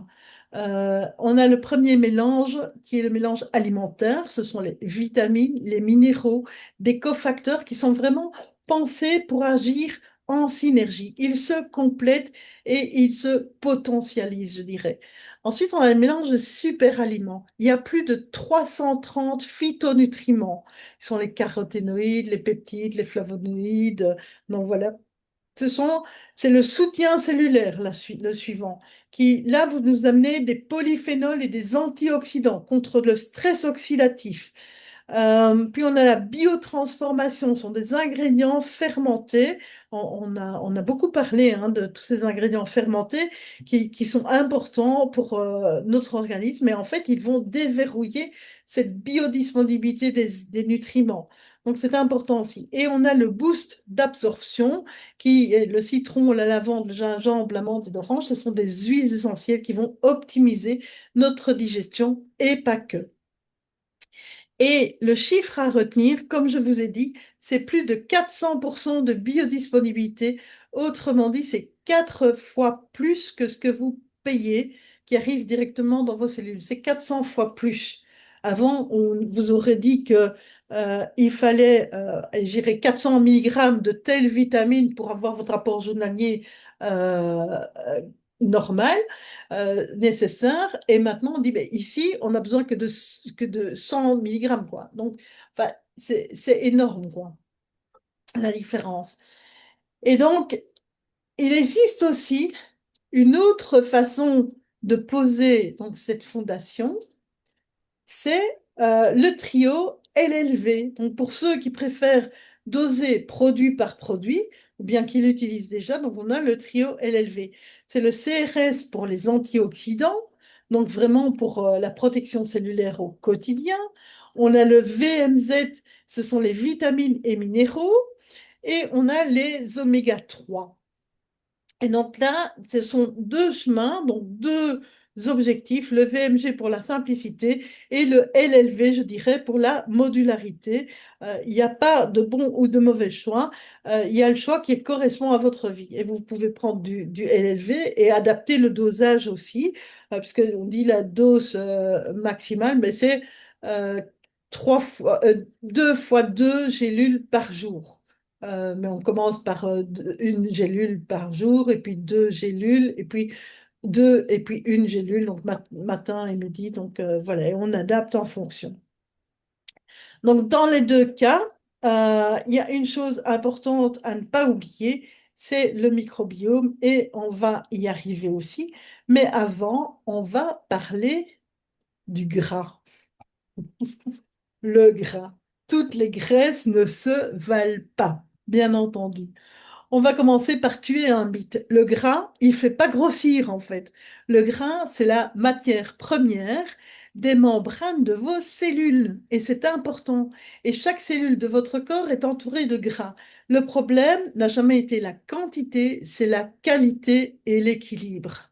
On a le premier mélange qui est le mélange alimentaire. Ce sont les vitamines, les minéraux, des cofacteurs qui sont vraiment pensés pour agir en synergie. Ils se complètent et ils se potentialisent, je dirais. Ensuite, on a le mélange de super aliments. Il y a plus de 330 phytonutriments. Ce sont les caroténoïdes, les peptides, les flavonoïdes. Donc voilà, ce sont, c'est le soutien cellulaire, le suivant, qui, là, vous nous amenez des polyphénols et des antioxydants contre le stress oxydatif. Puis on a la biotransformation, ce sont des ingrédients fermentés. On a beaucoup parlé hein, de tous ces ingrédients fermentés qui sont importants pour notre organisme, mais en fait, ils vont déverrouiller cette biodisponibilité des nutriments. Donc, c'est important aussi. Et on a le boost d'absorption qui est le citron, la lavande, le gingembre, la menthe et l'orange. Ce sont des huiles essentielles qui vont optimiser notre digestion et pas que. Et le chiffre à retenir, comme je vous ai dit, c'est plus de 400% de biodisponibilité. Autrement dit, c'est 4 fois plus que ce que vous payez qui arrive directement dans vos cellules. C'est 400 fois plus. Avant, on vous aurait dit que il fallait, j'irais 400 milligrammes de telle vitamine pour avoir votre rapport journalier euh, normal nécessaire. Et maintenant, on dit, ben, ici, on n'a besoin que de 100 milligrammes, quoi. Donc, enfin, c'est énorme, quoi, la différence. Et donc, il existe aussi une autre façon de poser donc, cette fondation, c'est le trio LLV. Donc pour ceux qui préfèrent doser produit par produit, ou bien qui l'utilisent déjà, donc on a le trio LLV. C'est le CRS pour les antioxydants, donc vraiment pour la protection cellulaire au quotidien. On a le VMZ, ce sont les vitamines et minéraux. Et on a les oméga 3. Et donc là, ce sont deux chemins, donc deux objectifs, le VMG pour la simplicité et le LLV, je dirais, pour la modularité. Il n'y a pas de bon ou de mauvais choix. Il y a le choix qui correspond à votre vie. Et vous pouvez prendre du LLV et adapter le dosage aussi, puisqu'on dit la dose maximale, mais c'est euh, 2 fois 2 gélules par jour. Mais on commence par une gélule par jour, et puis 2 gélules, et puis deux, et puis une gélule, donc matin et midi. Donc voilà, et on adapte en fonction. Donc dans les deux cas, il y a une chose importante à ne pas oublier, c'est le microbiome, et on va y arriver aussi. Mais avant, on va parler du gras. Le gras. Toutes les graisses ne se valent pas, bien entendu. On va commencer par tuer un mythe. Le gras, il ne fait pas grossir en fait. Le gras, c'est la matière première des membranes de vos cellules. Et c'est important. Et chaque cellule de votre corps est entourée de gras. Le problème n'a jamais été la quantité, c'est la qualité et l'équilibre.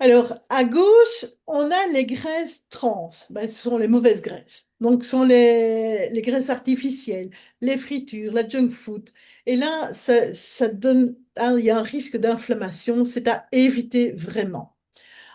Alors, à gauche, on a les graisses trans. Ben, ce sont les mauvaises graisses. Donc, ce sont les graisses artificielles, les fritures, la junk food. Et là, ça donne, il y a un risque d'inflammation. C'est à éviter vraiment.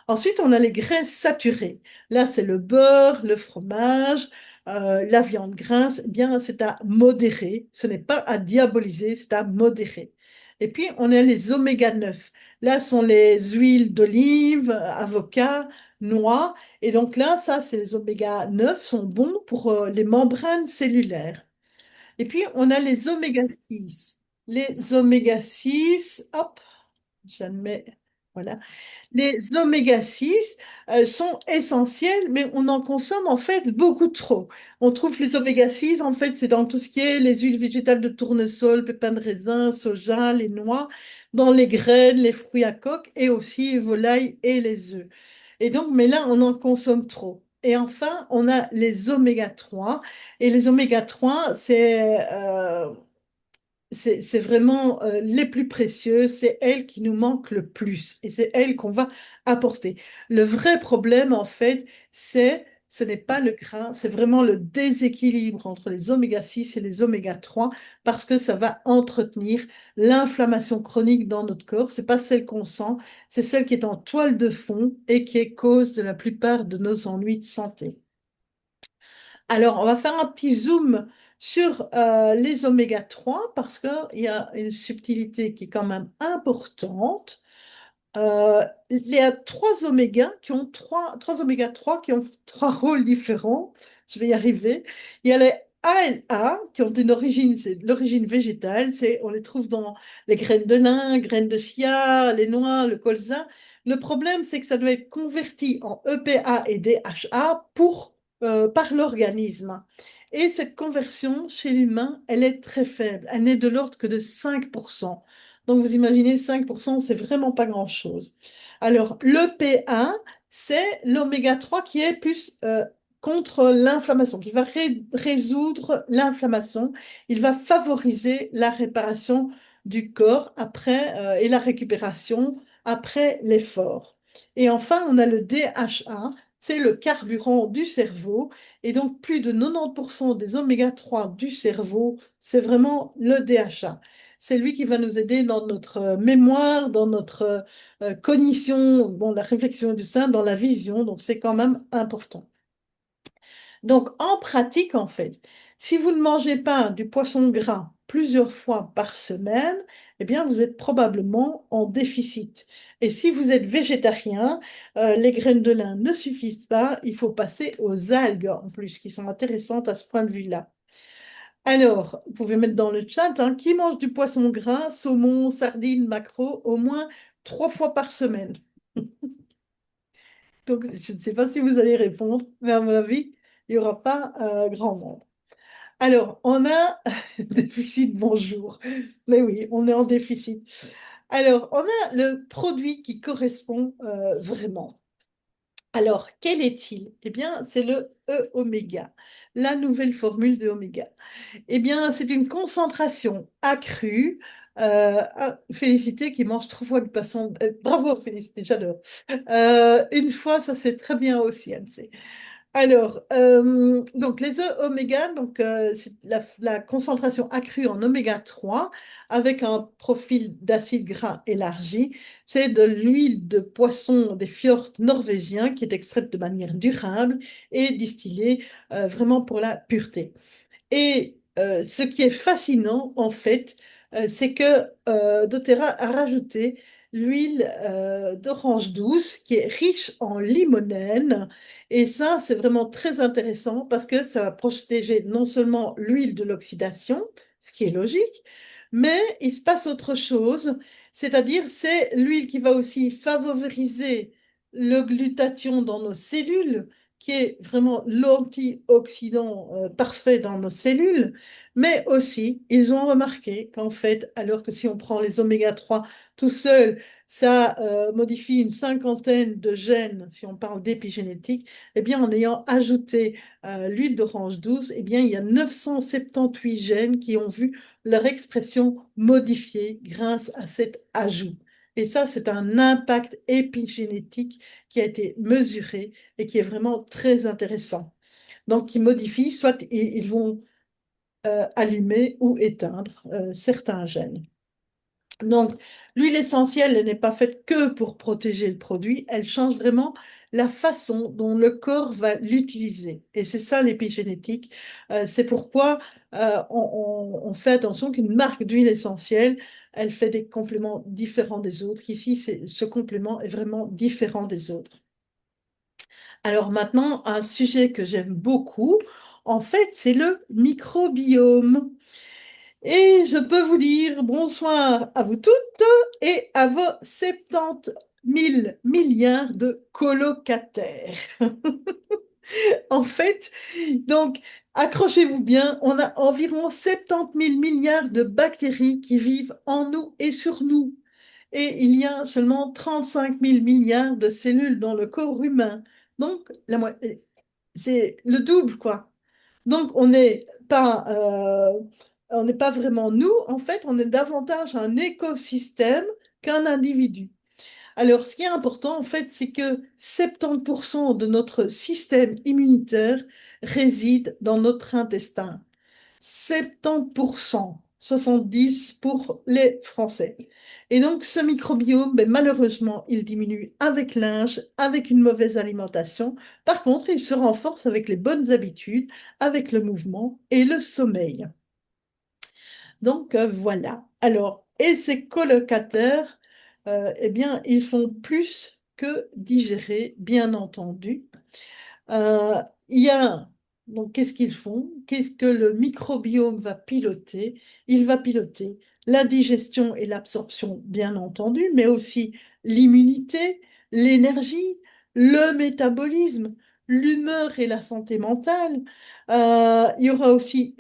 Ensuite, on a les graisses saturées. Là, c'est le beurre, le fromage, la viande grasse. Eh bien, c'est à modérer. Ce n'est pas à diaboliser, c'est à modérer. Et puis, on a les oméga 9. Là, sont les huiles d'olive, avocat, noix. Et donc là, ça, c'est les oméga 9 sont bons pour les membranes cellulaires. Et puis, on a les oméga 6. Les oméga 6, hop, jamais. Voilà. Les oméga 6 sont essentiels, mais on en consomme en fait beaucoup trop. On trouve les oméga 6, en fait, c'est dans tout ce qui est les huiles végétales de tournesol, pépins de raisin, soja, les noix, dans les graines, les fruits à coque et aussi les volailles et les œufs. Et donc, mais là, on en consomme trop. Et enfin, on a les oméga 3. Et les oméga 3, c'est vraiment les plus précieux, c'est elles qui nous manquent le plus et c'est elles qu'on va apporter. Le vrai problème, en fait, c'est ce n'est pas le gras, c'est vraiment le déséquilibre entre les oméga 6 et les oméga 3 parce que ça va entretenir l'inflammation chronique dans notre corps. C'est pas celle qu'on sent, c'est celle qui est en toile de fond et qui est cause de la plupart de nos ennuis de santé. Alors, on va faire un petit zoom sur les oméga 3 parce qu'il y a une subtilité qui est quand même importante. Il y a trois oméga 3 qui ont trois rôles différents. Je vais y arriver. Il y a les ALA qui ont une origine, c'est de l'origine végétale. On les trouve dans les graines de lin, graines de chia, les noix, le colza. Le problème, c'est que ça doit être converti en EPA et DHA par l'organisme. Et cette conversion chez l'humain, elle est très faible. Elle n'est de l'ordre que de 5%. Donc, vous imaginez, 5%, c'est vraiment pas grand-chose. Alors, l'EPA, c'est l'oméga 3 qui est plus contre l'inflammation, qui va résoudre l'inflammation. Il va favoriser la réparation du corps après, et la récupération après l'effort. Et enfin, on a le DHA, c'est le carburant du cerveau. Et donc, plus de 90% des oméga 3 du cerveau, c'est vraiment le DHA. C'est lui qui va nous aider dans notre mémoire, dans notre cognition, bon, la réflexion du sein, dans la vision. Donc, c'est quand même important. Donc, en pratique, en fait, si vous ne mangez pas du poisson gras plusieurs fois par semaine, eh bien, vous êtes probablement en déficit. Et si vous êtes végétarien, les graines de lin ne suffisent pas. Il faut passer aux algues en plus, qui sont intéressantes à ce point de vue-là. Alors, vous pouvez mettre dans le chat, hein, qui mange du poisson gras, saumon, sardines, maquereau, au moins 3 fois par semaine. Donc, je ne sais pas si vous allez répondre, mais à mon avis, il n'y aura pas grand monde. Alors, on a déficit, bonjour. Mais oui, on est en déficit. Alors, on a le produit qui correspond vraiment. Alors, quel est-il? Eh bien, c'est le E-oméga, la nouvelle formule de oméga. Eh bien, c'est une concentration accrue. Félicité qui mange 3 fois du poisson. Bravo, Félicité, j'adore. Une fois, ça c'est très bien aussi, Anne. Alors, donc les oméga, donc c'est la concentration accrue en oméga 3 avec un profil d'acide gras élargi. C'est de l'huile de poisson des fjords norvégiens qui est extraite de manière durable et distillée vraiment pour la pureté. Et ce qui est fascinant, en fait, c'est que doTERRA a rajouté l'huile d'orange douce qui est riche en limonène. Et ça, c'est vraiment très intéressant parce que ça va protéger non seulement l'huile de l'oxydation, ce qui est logique, mais il se passe autre chose. C'est-à-dire, c'est l'huile qui va aussi favoriser le glutathion dans nos cellules qui est vraiment l'antioxydant parfait dans nos cellules, mais aussi, ils ont remarqué qu'en fait, alors que si on prend les oméga 3 tout seul, ça modifie une cinquantaine de gènes, si on parle d'épigénétique, eh bien, en ayant ajouté l'huile d'orange douce, eh bien, il y a 978 gènes qui ont vu leur expression modifiée grâce à cet ajout. Et ça, c'est un impact épigénétique qui a été mesuré et qui est vraiment très intéressant. Donc, ils modifient, soit ils vont allumer ou éteindre certains gènes. Donc, l'huile essentielle, elle n'est pas faite que pour protéger le produit, elle change vraiment la façon dont le corps va l'utiliser. Et c'est ça l'épigénétique. C'est pourquoi on fait attention qu'une marque d'huile essentielle, elle fait des compléments différents des autres, qu'ici, ce complément est vraiment différent des autres. Alors maintenant, un sujet que j'aime beaucoup, en fait, c'est le microbiome. Et je peux vous dire bonsoir à vous toutes et à vos 70 000 milliards de colocataires. En fait, donc, accrochez-vous bien, on a environ 70 000 milliards de bactéries qui vivent en nous et sur nous. Et il y a seulement 35 000 milliards de cellules dans le corps humain. Donc, c'est le double, quoi. Donc, on n'est pas vraiment nous, en fait, on est davantage un écosystème qu'un individu. Alors, ce qui est important, en fait, c'est que 70% de notre système immunitaire réside dans notre intestin. 70%, 70 pour les Français. Et donc, ce microbiome, ben, malheureusement, il diminue avec l'âge, avec une mauvaise alimentation. Par contre, il se renforce avec les bonnes habitudes, avec le mouvement et le sommeil. Donc, voilà. Alors, et ces colocataires, eh bien, ils font plus que digérer, bien entendu. Il y a, donc, qu'est-ce qu'ils font? Qu'est-ce que le microbiome va piloter? Il va piloter la digestion et l'absorption, bien entendu, mais aussi l'immunité, l'énergie, le métabolisme, l'humeur et la santé mentale. Il y aura aussi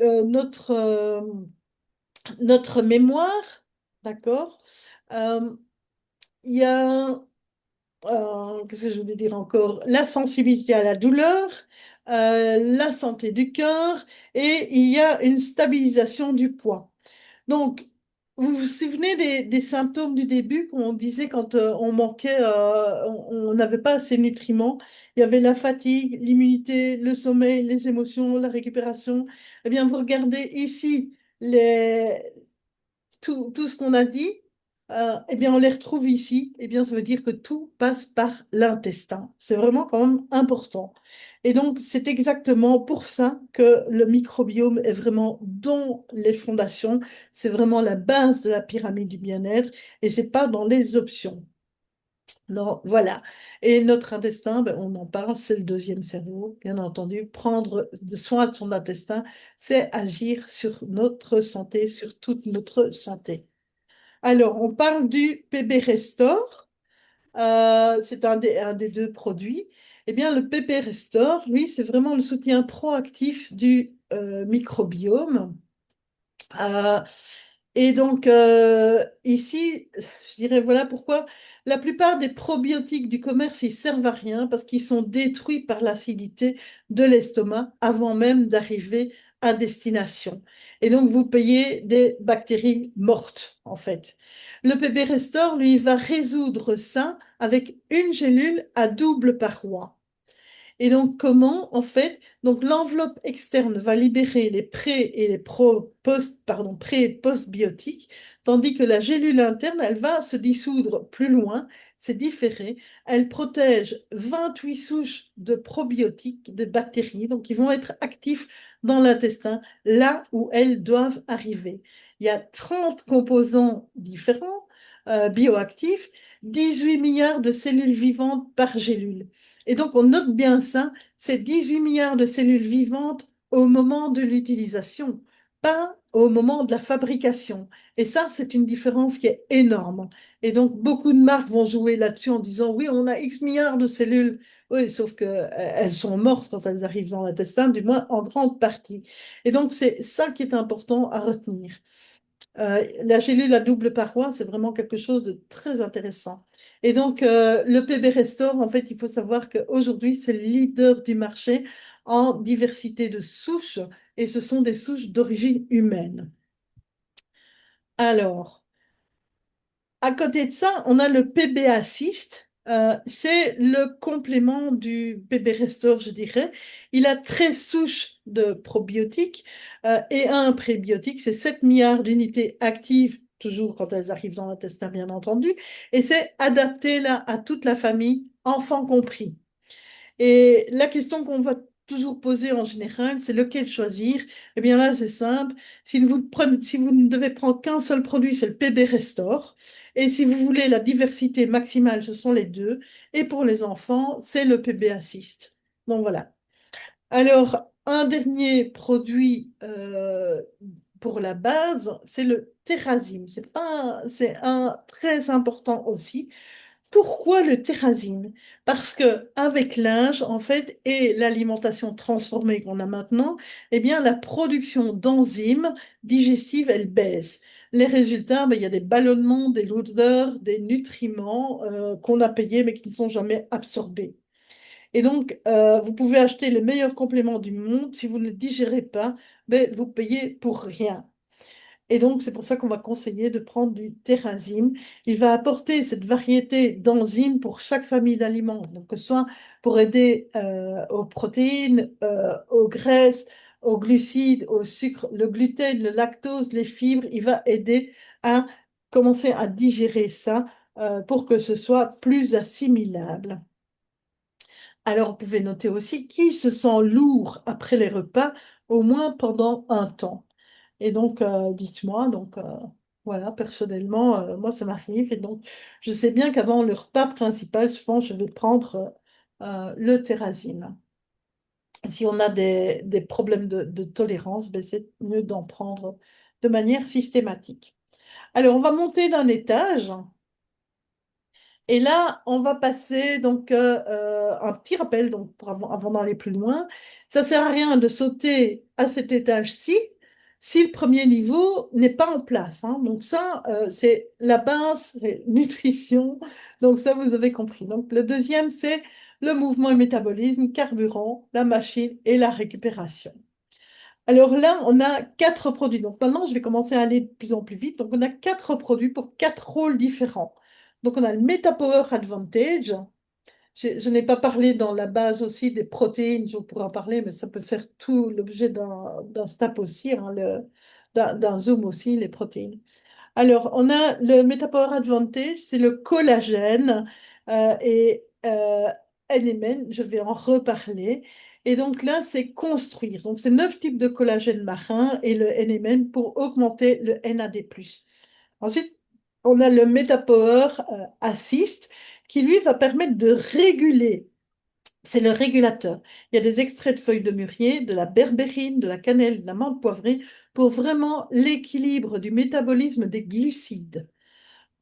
notre mémoire, d'accord? Euh, il y a qu'est-ce que je voulais dire encore? La sensibilité à la douleur, la santé du cœur et il y a une stabilisation du poids. Donc, vous vous souvenez des symptômes du début qu'on disait quand on manquait, on n'avait pas assez de nutriments? Il y avait la fatigue, l'immunité, le sommeil, les émotions, la récupération. Eh bien, vous regardez ici tout ce qu'on a dit, eh bien, on les retrouve ici. Eh bien, ça veut dire que tout passe par l'intestin. C'est vraiment quand même important. Et donc, c'est exactement pour ça que le microbiome est vraiment dans les fondations. C'est vraiment la base de la pyramide du bien-être et c'est pas dans les options. Non, voilà. Et notre intestin, ben, on en parle, c'est le deuxième cerveau, bien entendu. Prendre soin de son intestin, c'est agir sur notre santé, sur toute notre santé. Alors, on parle du PB Restore. C'est un des deux produits. Eh bien, le PB Restore, lui, c'est vraiment le soutien proactif du microbiome. Euh, et donc, ici, je dirais voilà pourquoi la plupart des probiotiques du commerce, ils servent à rien parce qu'ils sont détruits par l'acidité de l'estomac avant même d'arriver à destination. Et donc, vous payez des bactéries mortes, en fait. Le PB Restore, lui, va résoudre ça avec une gélule à double paroi. Et donc, comment, en fait, donc l'enveloppe externe va libérer les pré- et les pré- et postbiotiques, tandis que la gélule interne, elle va se dissoudre plus loin, c'est différé. Elle protège 28 souches de probiotiques, de bactéries, donc qui vont être actifs dans l'intestin, là où elles doivent arriver. Il y a 30 composants différents, bioactifs, 18 milliards de cellules vivantes par gélule. Et donc, on note bien ça, c'est 18 milliards de cellules vivantes au moment de l'utilisation, pas au moment de la fabrication. Et ça, c'est une différence qui est énorme. Et donc, beaucoup de marques vont jouer là-dessus en disant, oui, on a X milliards de cellules. Oui, sauf qu'elles sont mortes quand elles arrivent dans l'intestin, du moins en grande partie. Et donc, c'est ça qui est important à retenir. La gélule à double paroi, c'est vraiment quelque chose de très intéressant. Et donc, le PB Restore, en fait, il faut savoir qu'aujourd'hui, c'est le leader du marché en diversité de souches, et ce sont des souches d'origine humaine. Alors, à côté de ça, on a le PB Assist. C'est le complément du PB Restore, je dirais. Il a 13 souches de probiotiques et un prébiotique. C'est 7 milliards d'unités actives, toujours quand elles arrivent dans l'intestin, bien entendu. Et c'est adapté là, à toute la famille, enfants compris. Et la question qu'on va toujours poser en général, c'est lequel choisir. Eh bien là, c'est simple. Si vous ne devez prendre qu'un seul produit, c'est le PB Restore. Et si vous voulez la diversité maximale, ce sont les deux. Et pour les enfants, c'est le PB Assist. Donc voilà. Alors, un dernier produit pour la base, c'est le Terrazine. C'est un très important aussi. Pourquoi le terrazine? Parce que avec l'âge, en fait, et l'alimentation transformée qu'on a maintenant, eh bien, la production d'enzymes digestives, elle baisse. Les résultats, ben, il y a des ballonnements, des lourdeurs, des nutriments qu'on a payés mais qui ne sont jamais absorbés. Et donc, vous pouvez acheter les meilleurs compléments du monde. Si vous ne digérez pas, ben, vous payez pour rien. Et donc, c'est pour ça qu'on va conseiller de prendre du Terrazine. Il va apporter cette variété d'enzymes pour chaque famille d'aliments. Donc, que ce soit pour aider aux protéines, aux graisses, aux glucides, au sucre, le gluten, le lactose, les fibres, il va aider à commencer à digérer ça pour que ce soit plus assimilable. Alors, vous pouvez noter aussi qui se sent lourd après les repas, au moins pendant un temps. Et donc, dites-moi, voilà, personnellement, moi, ça m'arrive. Et donc, je sais bien qu'avant le repas principal, souvent, je vais prendre le Terrazine. Si on a des problèmes de tolérance, ben, c'est mieux d'en prendre de manière systématique. Alors, on va monter d'un étage. Et là, on va passer un petit rappel donc avant d'aller plus loin. Ça sert à rien de sauter à cet étage-ci si le premier niveau n'est pas en place, hein. Donc ça, c'est la base, c'est nutrition. Donc ça, vous avez compris. Donc le deuxième, c'est le mouvement et métabolisme, carburant, la machine et la récupération. Alors là, on a quatre produits. Donc maintenant, je vais commencer à aller de plus en plus vite. Donc on a quatre produits pour quatre rôles différents. Donc on a le MetaPower Advantage. Je n'ai pas parlé dans la base aussi des protéines, je pourrais en parler, mais ça peut faire tout l'objet d'un step aussi, hein, d'un zoom aussi, les protéines. Alors, on a le Metapower Advantage, c'est le collagène et NMN, je vais en reparler. Et donc là, c'est construire. Donc, c'est 9 types de collagène marin et le NMN pour augmenter le NAD+. Ensuite, on a le Metapower Assist qui, lui, va permettre de réguler. C'est le régulateur. Il y a des extraits de feuilles de mûrier, de la berbérine, de la cannelle, de la menthe poivrée pour vraiment l'équilibre du métabolisme des glucides.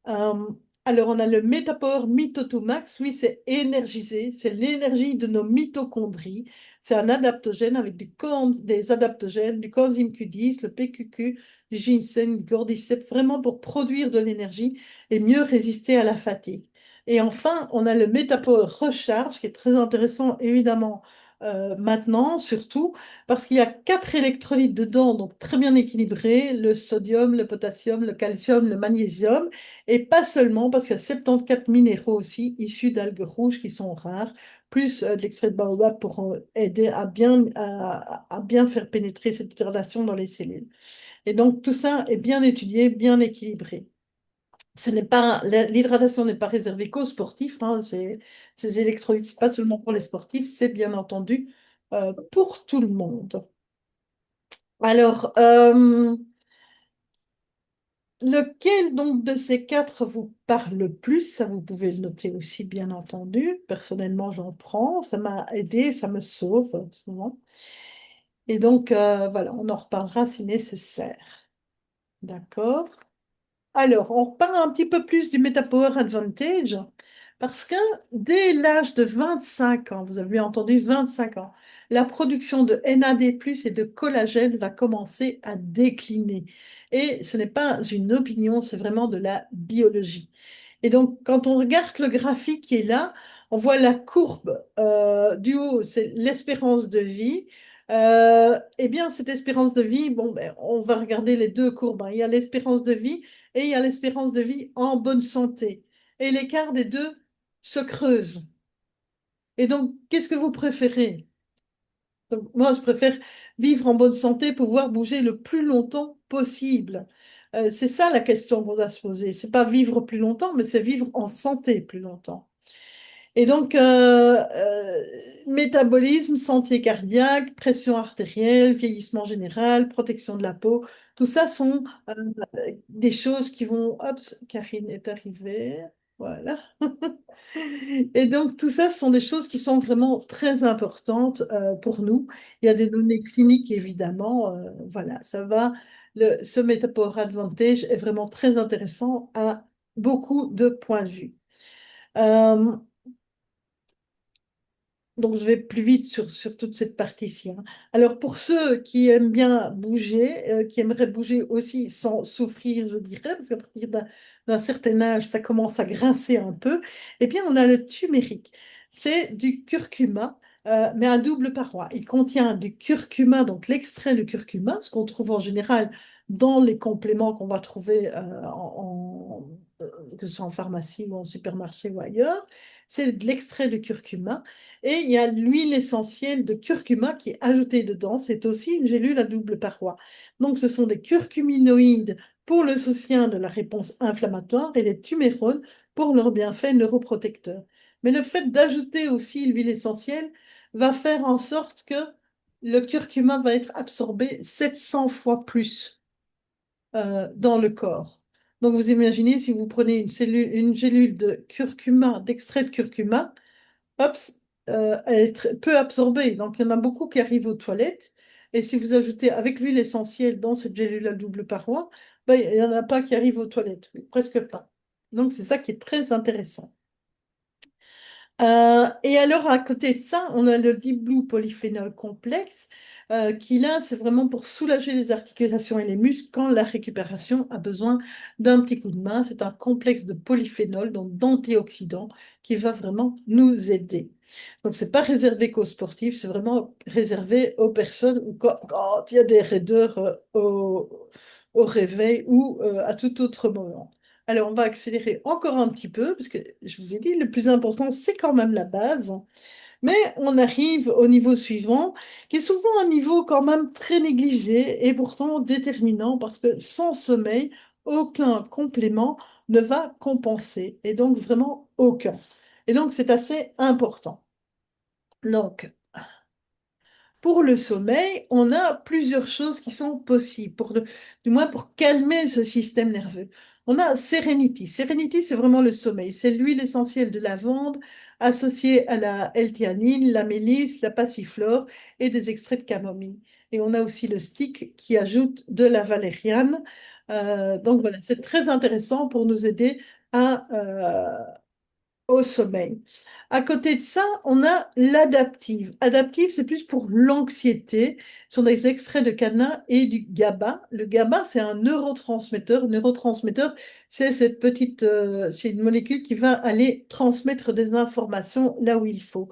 Euh, alors, on a le Metapower Mito2 Max. Lui, c'est énergisé. C'est l'énergie de nos mitochondries. C'est un adaptogène avec des adaptogènes, du coenzyme Q10, le PQQ, du ginseng, du cordyceps, vraiment pour produire de l'énergie et mieux résister à la fatigue. Et enfin, on a le Metapower Recharge, qui est très intéressant, évidemment, maintenant, surtout, parce qu'il y a 4 électrolytes dedans, donc très bien équilibrés, le sodium, le potassium, le calcium, le magnésium. Et pas seulement, parce qu'il y a 74 minéraux aussi issus d'algues rouges qui sont rares, plus de l'extrait de baobab pour aider à bien faire pénétrer cette relation dans les cellules. Et donc tout ça est bien étudié, bien équilibré. L'hydratation n'est pas réservée qu'aux sportifs, hein, ces électrolytes, c'est pas seulement pour les sportifs, c'est bien entendu pour tout le monde. Alors, lequel donc de ces quatre vous parle le plus? Ça, vous pouvez le noter aussi, bien entendu. Personnellement, j'en prends. Ça m'a aidé, ça me sauve souvent. Et donc, voilà, on en reparlera si nécessaire. D'accord? Alors, on reparle un petit peu plus du MetaPower Advantage parce que dès l'âge de 25 ans, vous avez bien entendu 25 ans, la production de NAD+ et de collagène va commencer à décliner. Et ce n'est pas une opinion, c'est vraiment de la biologie. Et donc, quand on regarde le graphique qui est là, on voit la courbe du haut, c'est l'espérance de vie. Eh bien, cette espérance de vie, bon, ben, on va regarder les deux courbes, hein. Il y a l'espérance de vie et il y a l'espérance de vie en bonne santé. Et l'écart des deux se creuse. Et donc, qu'est-ce que vous préférez? Donc, moi, je préfère vivre en bonne santé, pouvoir bouger le plus longtemps possible. C'est ça la question qu'on doit se poser. C'est pas vivre plus longtemps, mais c'est vivre en santé plus longtemps. Et donc, métabolisme, santé cardiaque, pression artérielle, vieillissement général, protection de la peau, tout ça sont des choses qui vont... Hop, Karine est arrivée. Voilà. Et donc, tout ça, ce sont des choses qui sont vraiment très importantes pour nous. Il y a des données cliniques, évidemment. Voilà, ça va. Ce Metapower Advantage est vraiment très intéressant à beaucoup de points de vue. Euh, donc, je vais plus vite sur toute cette partie-ci, hein. Alors, pour ceux qui aiment bien bouger, qui aimeraient bouger aussi sans souffrir, je dirais, parce qu'à partir d'un certain âge, ça commence à grincer un peu, eh bien, on a le turmeric. C'est du curcuma, mais à double paroi. Il contient du curcuma, donc l'extrait de curcuma, ce qu'on trouve en général dans les compléments qu'on va trouver que ce soit en pharmacie ou en supermarché ou ailleurs. C'est de l'extrait de curcuma. Et il y a l'huile essentielle de curcuma qui est ajoutée dedans. C'est aussi une gélule à double paroi. Donc, ce sont des curcuminoïdes pour le soutien de la réponse inflammatoire et des tumérones pour leurs bienfaits neuroprotecteurs. Mais le fait d'ajouter aussi l'huile essentielle va faire en sorte que le curcuma va être absorbé 700 fois plus dans le corps. Donc vous imaginez si vous prenez une gélule de curcuma, d'extrait de curcuma, hop, elle est peu absorbée. Donc il y en a beaucoup qui arrivent aux toilettes. Et si vous ajoutez avec l'huile essentielle dans cette gélule à double paroi, ben, il n'y en a pas qui arrivent aux toilettes, presque pas. Donc c'est ça qui est très intéressant. Et alors, à côté de ça, on a le Deep Blue polyphénol complexe, qui là, c'est vraiment pour soulager les articulations et les muscles quand la récupération a besoin d'un petit coup de main. C'est un complexe de polyphénol, donc d'antioxydants, qui va vraiment nous aider. Donc, c'est pas réservé qu'aux sportifs, c'est vraiment réservé aux personnes où quand il y a des raideurs au réveil ou à tout autre moment. Alors, on va accélérer encore un petit peu, parce que je vous ai dit, le plus important, c'est quand même la base. Mais on arrive au niveau suivant, qui est souvent un niveau quand même très négligé et pourtant déterminant, parce que sans sommeil, aucun complément ne va compenser, et donc vraiment aucun. Et donc, c'est assez important. Donc, pour le sommeil, on a plusieurs choses qui sont possibles, du moins pour calmer ce système nerveux. On a Serenity. Serenity, c'est vraiment le sommeil. C'est l'huile essentielle de lavande associée à la L-théanine, la mélisse, la passiflore et des extraits de camomille. Et on a aussi le stick qui ajoute de la valériane. Donc voilà, c'est très intéressant pour nous aider au sommeil. À côté de ça, on a l'adaptive. Adaptive, c'est plus pour l'anxiété. Ce sont des extraits de canna et du GABA. Le GABA, c'est un neurotransmetteur. Neurotransmetteur, c'est c'est une molécule qui va aller transmettre des informations là où il faut.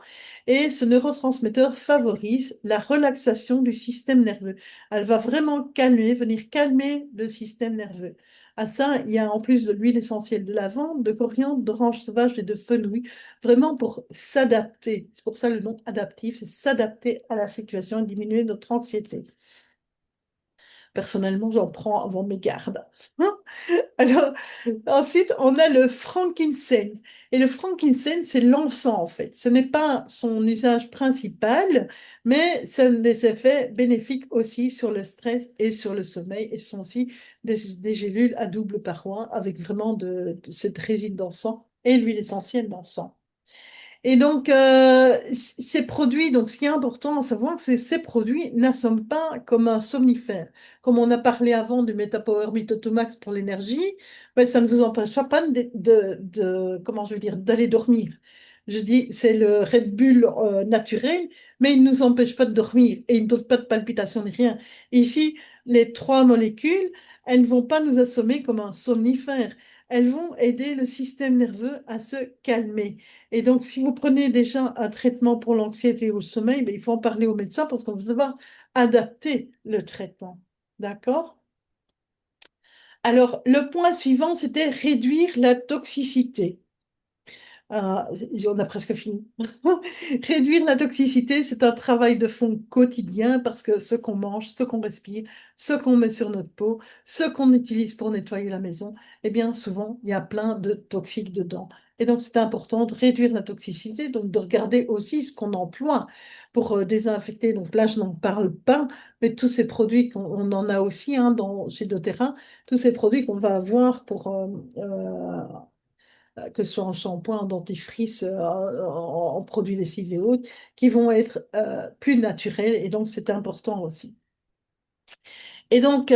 Et ce neurotransmetteur favorise la relaxation du système nerveux. Elle va vraiment venir calmer le système nerveux. À ça, il y a en plus de l'huile essentielle de lavande, de coriandre, d'orange sauvage et de fenouil, vraiment pour s'adapter. C'est pour ça le nom adaptif, c'est s'adapter à la situation et diminuer notre anxiété. Personnellement, j'en prends avant mes gardes. Alors, ensuite, on a le frankincense. Et le frankincense, c'est l'encens, en fait. Ce n'est pas son usage principal, mais ça a des effets bénéfiques aussi sur le stress et sur le sommeil. Et ce sont aussi des gélules à double paroi avec vraiment de cette résine d'encens et l'huile essentielle d'encens. Et donc, ces produits, donc ce qui est important à savoir, c'est que ces produits n'assomment pas comme un somnifère. Comme on a parlé avant du MetaPower Mitotomax pour l'énergie, ben, ça ne vous empêchera pas comment je veux dire, d'aller dormir. Je dis, c'est le Red Bull naturel, mais il ne nous empêche pas de dormir et il ne donne pas de palpitations ni rien. Ici, les trois molécules, elles ne vont pas nous assommer comme un somnifère. Elles vont aider le système nerveux à se calmer. Et donc, si vous prenez déjà un traitement pour l'anxiété ou le sommeil, ben, il faut en parler au médecin parce qu'on va devoir adapter le traitement. D'accord? Alors, le point suivant, c'était réduire la toxicité. On a presque fini. Réduire la toxicité, c'est un travail de fond quotidien parce que ce qu'on mange, ce qu'on respire, ce qu'on met sur notre peau, ce qu'on utilise pour nettoyer la maison, eh bien souvent, il y a plein de toxiques dedans. Et donc, c'est important de réduire la toxicité, donc de regarder aussi ce qu'on emploie pour désinfecter. Donc là, je n'en parle pas, mais tous ces produits on en a aussi chez doTERRA, tous ces produits qu'on va avoir pour que ce soit en shampoing, en dentifrice, en produits lessivés et autres, qui vont être plus naturels. Et donc, c'est important aussi. Et donc,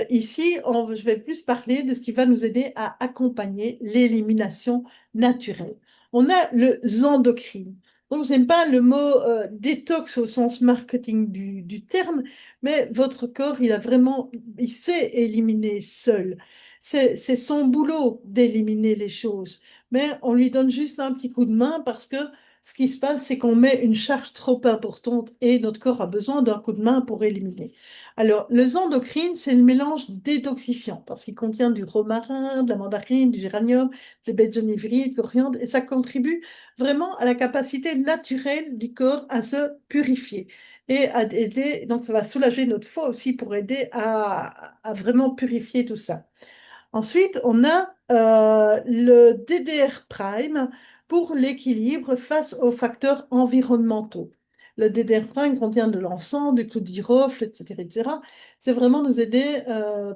ici, je vais plus parler de ce qui va nous aider à accompagner l'élimination naturelle. On a le endocrine. Donc, je n'aime pas le mot détox au sens marketing du terme, mais votre corps, il sait éliminer seul. C'est son boulot d'éliminer les choses. Mais on lui donne juste un petit coup de main parce que ce qui se passe, c'est qu'on met une charge trop importante et notre corps a besoin d'un coup de main pour éliminer. Alors, le zendocrine, c'est le mélange détoxifiant parce qu'il contient du romarin, de la mandarine, du géranium, des baies de genévrier, de coriandre, et ça contribue vraiment à la capacité naturelle du corps à se purifier et à aider. Donc, ça va soulager notre foie aussi pour aider à vraiment purifier tout ça. Ensuite, on a le DDR prime pour l'équilibre face aux facteurs environnementaux. Le DDR prime contient de l'encens, du clou de girofle, etc., etc. C'est vraiment nous aider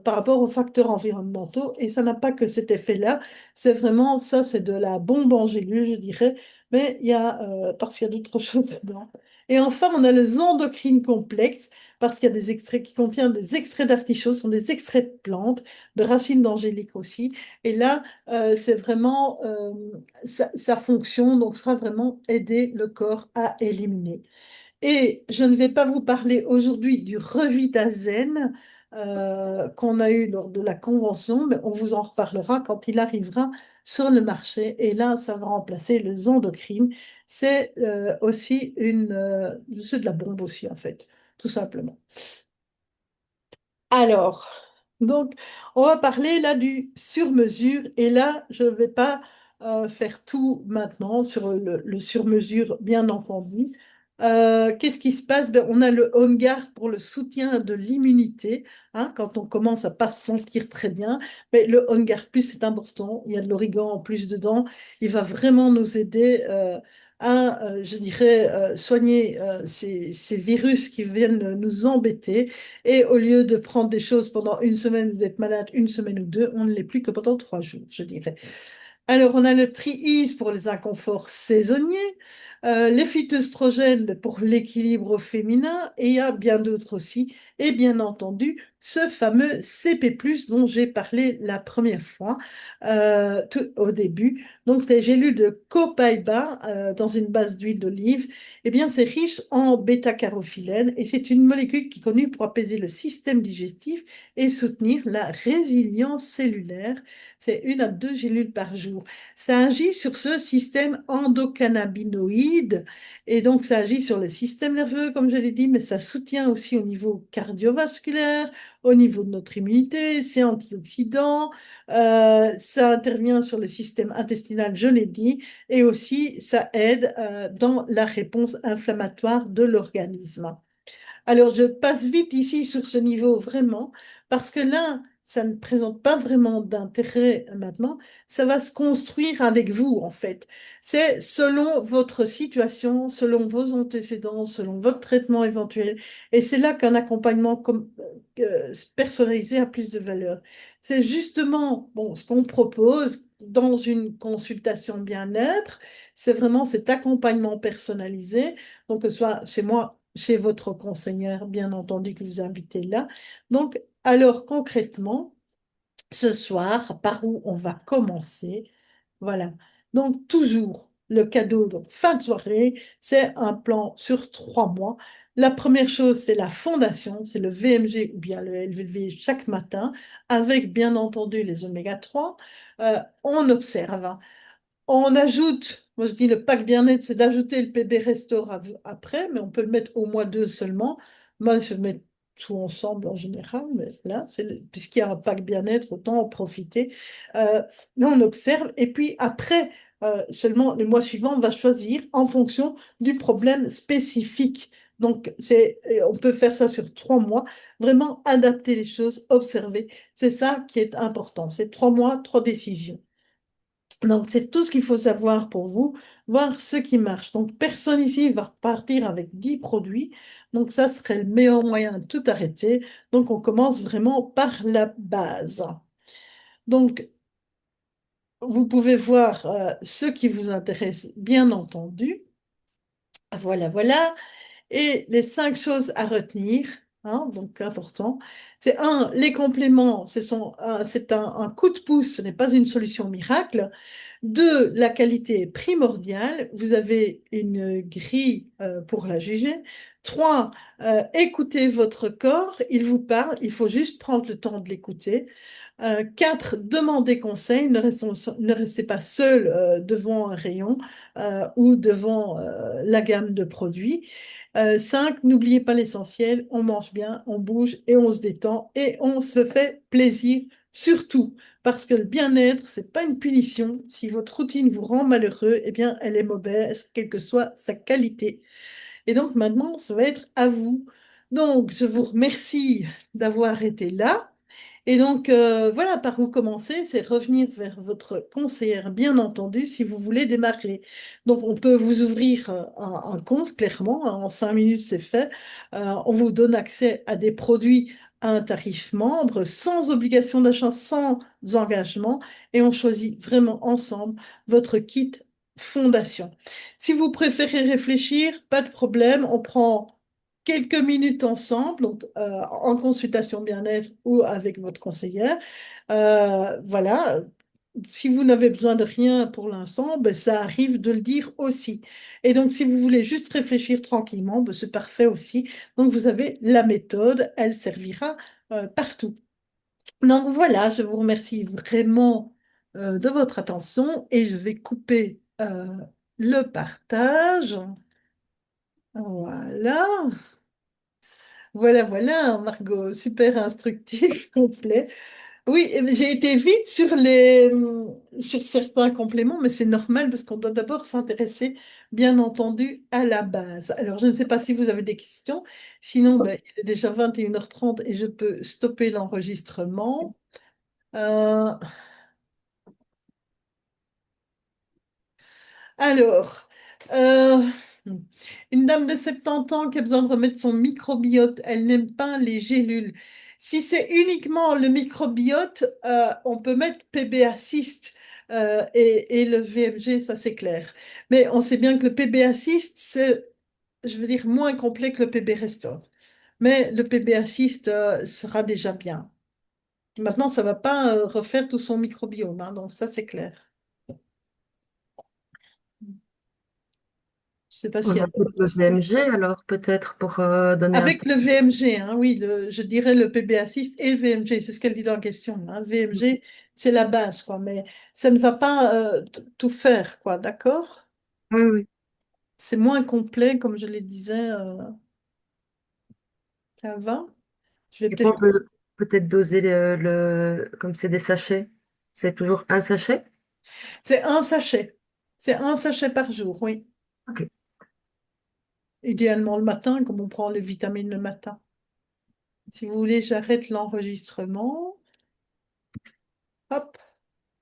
par rapport aux facteurs environnementaux. Et ça n'a pas que cet effet-là. C'est vraiment ça, c'est de la bombe en gélule, je dirais. Mais il y a, parce qu'il y a d'autres choses dedans. Et enfin, on a le endocrine complexe parce qu'il y a des extraits qui contiennent des extraits d'artichaut, ce sont des extraits de plantes de racines d'angélique aussi. Et là, c'est vraiment sa fonction, donc sera vraiment aider le corps à éliminer. Et je ne vais pas vous parler aujourd'hui du Revitazen qu'on a eu lors de la convention, mais on vous en reparlera quand il arrivera sur le marché. Et là, ça va remplacer le Zendocrine. C'est aussi c'est de la bombe aussi, en fait, tout simplement. Alors, donc, on va parler là du sur-mesure. Et là, je ne vais pas faire tout maintenant sur le sur-mesure, bien entendu. Qu'est-ce qui se passe? Ben, on a le OnGuard pour le soutien de l'immunité, hein, quand on commence à pas se sentir très bien. Mais le OnGuard Plus, c'est important. Il y a de l'origan en plus dedans. Il va vraiment nous aider à, je dirais, soigner ces virus qui viennent nous embêter. Et au lieu de prendre des choses pendant une semaine, d'être malade une semaine ou deux, on ne l'est plus que pendant 3 jours, je dirais. Alors, on a le tri pour les inconforts saisonniers, les phytoestrogènes pour l'équilibre féminin, et il y a bien d'autres aussi. Et bien entendu, ce fameux CP+, dont j'ai parlé la première fois, tout au début. Donc, les gélules de copaïba dans une base d'huile d'olive, eh bien, c'est riche en bêta-carotène et c'est une molécule qui est connue pour apaiser le système digestif et soutenir la résilience cellulaire. C'est 1 à 2 gélules par jour. Ça agit sur ce système endocannabinoïde et donc ça agit sur le système nerveux, comme je l'ai dit, mais ça soutient aussi au niveau cardiovasculaire, au niveau de notre immunité, c'est antioxydant, ça intervient sur le système intestinal, je l'ai dit, et aussi ça aide dans la réponse inflammatoire de l'organisme. Alors, je passe vite ici sur ce niveau vraiment, parce que là, ça ne présente pas vraiment d'intérêt maintenant. Ça va se construire avec vous, en fait. C'est selon votre situation, selon vos antécédents, selon votre traitement éventuel. Et c'est là qu'un accompagnement personnalisé a plus de valeur. C'est justement bon, ce qu'on propose dans une consultation bien-être. C'est vraiment cet accompagnement personnalisé. Donc, que ce soit chez moi, chez votre conseillère, bien entendu, que vous invitez là. Donc, alors concrètement, ce soir, par où on va commencer? Voilà. Donc, toujours le cadeau, donc fin de soirée, c'est un plan sur 3 mois. La première chose, c'est la fondation, c'est le VMG ou bien le LVV chaque matin, avec bien entendu les oméga 3. On observe, hein. On ajoute, moi je dis le pack bien-être, c'est d'ajouter le PB Restore après, mais on peut le mettre au mois 2 seulement. Moi, je mets tout ensemble en général, mais là, puisqu'il y a un pack bien-être, autant en profiter. Euh, mais on observe, et puis après, seulement le mois suivant, on va choisir en fonction du problème spécifique. Donc, on peut faire ça sur 3 mois, vraiment adapter les choses, observer. C'est ça qui est important. C'est 3 mois, 3 décisions. Donc, c'est tout ce qu'il faut savoir pour vous, voir ce qui marche. Donc, personne ici va repartir avec 10 produits. Donc, ça serait le meilleur moyen de tout arrêter. Donc, on commence vraiment par la base. Donc, vous pouvez voir ce qui vous intéresse, bien entendu. Voilà, voilà. Et les 5 choses à retenir, hein, donc important, c'est un, les compléments, c'est un coup de pouce, ce n'est pas une solution miracle. 2, la qualité est primordiale. Vous avez une grille pour la juger. 3, écoutez votre corps. Il vous parle. Il faut juste prendre le temps de l'écouter. 4, demandez conseil. Ne restez pas seul devant un rayon ou devant la gamme de produits. 5, n'oubliez pas l'essentiel. On mange bien, on bouge et on se détend et on se fait plaisir surtout. Parce que le bien-être, c'est pas une punition. Si votre routine vous rend malheureux, eh bien, elle est mauvaise, quelle que soit sa qualité. Et donc maintenant, ça va être à vous. Donc, je vous remercie d'avoir été là. Et donc, voilà par où commencer, c'est revenir vers votre conseillère, bien entendu, si vous voulez démarrer. Donc, on peut vous ouvrir un compte, clairement, hein, en 5 minutes, c'est fait. On vous donne accès à des produits à un tarif membre, sans obligation d'achat, sans engagement, et on choisit vraiment ensemble votre kit fondation. Si vous préférez réfléchir, pas de problème, on prend quelques minutes ensemble, donc, en consultation bien-être ou avec votre conseillère. Voilà. Si vous n'avez besoin de rien pour l'instant, ben, ça arrive de le dire aussi. Et donc, si vous voulez juste réfléchir tranquillement, ben, c'est parfait aussi. Donc, vous avez la méthode, elle servira partout. Donc, voilà, je vous remercie vraiment de votre attention et je vais couper le partage. Voilà. Voilà, voilà, Margot, super instructif, complet. Oui, j'ai été vite sur certains compléments, mais c'est normal parce qu'on doit d'abord s'intéresser, bien entendu, à la base. Alors, je ne sais pas si vous avez des questions. Sinon, ben, il est déjà 21h30 et je peux stopper l'enregistrement. Euh, Alors, euh, une dame de 70 ans qui a besoin de remettre son microbiote, elle n'aime pas les gélules. Si c'est uniquement le microbiote, on peut mettre PB Assist et le VMG, ça c'est clair. Mais on sait bien que le PB Assist, c'est, je veux dire, moins complet que le PB Restore. Mais le PB Assist sera déjà bien. Maintenant, ça ne va pas refaire tout son microbiome, hein, donc ça c'est clair. Je ne sais pas On s'il y a a peut-être d'autres le questions. VMG alors, peut-être pour donner un Avec peu. le VMG, hein, oui, je dirais le PBA6 et le VMG, c'est ce qu'elle dit dans la question, hein. VMG, c'est la base, quoi, mais ça ne va pas tout faire, quoi, d'accord? Oui, oui. C'est moins complet, comme je le disais, avant. Je vais Et puis on peut-être... peut peut-être doser comme c'est des sachets. C'est toujours un sachet? C'est un sachet. C'est un sachet par jour, oui. Ok. Idéalement le matin, comme on prend les vitamines le matin. Si vous voulez, j'arrête l'enregistrement. Hop.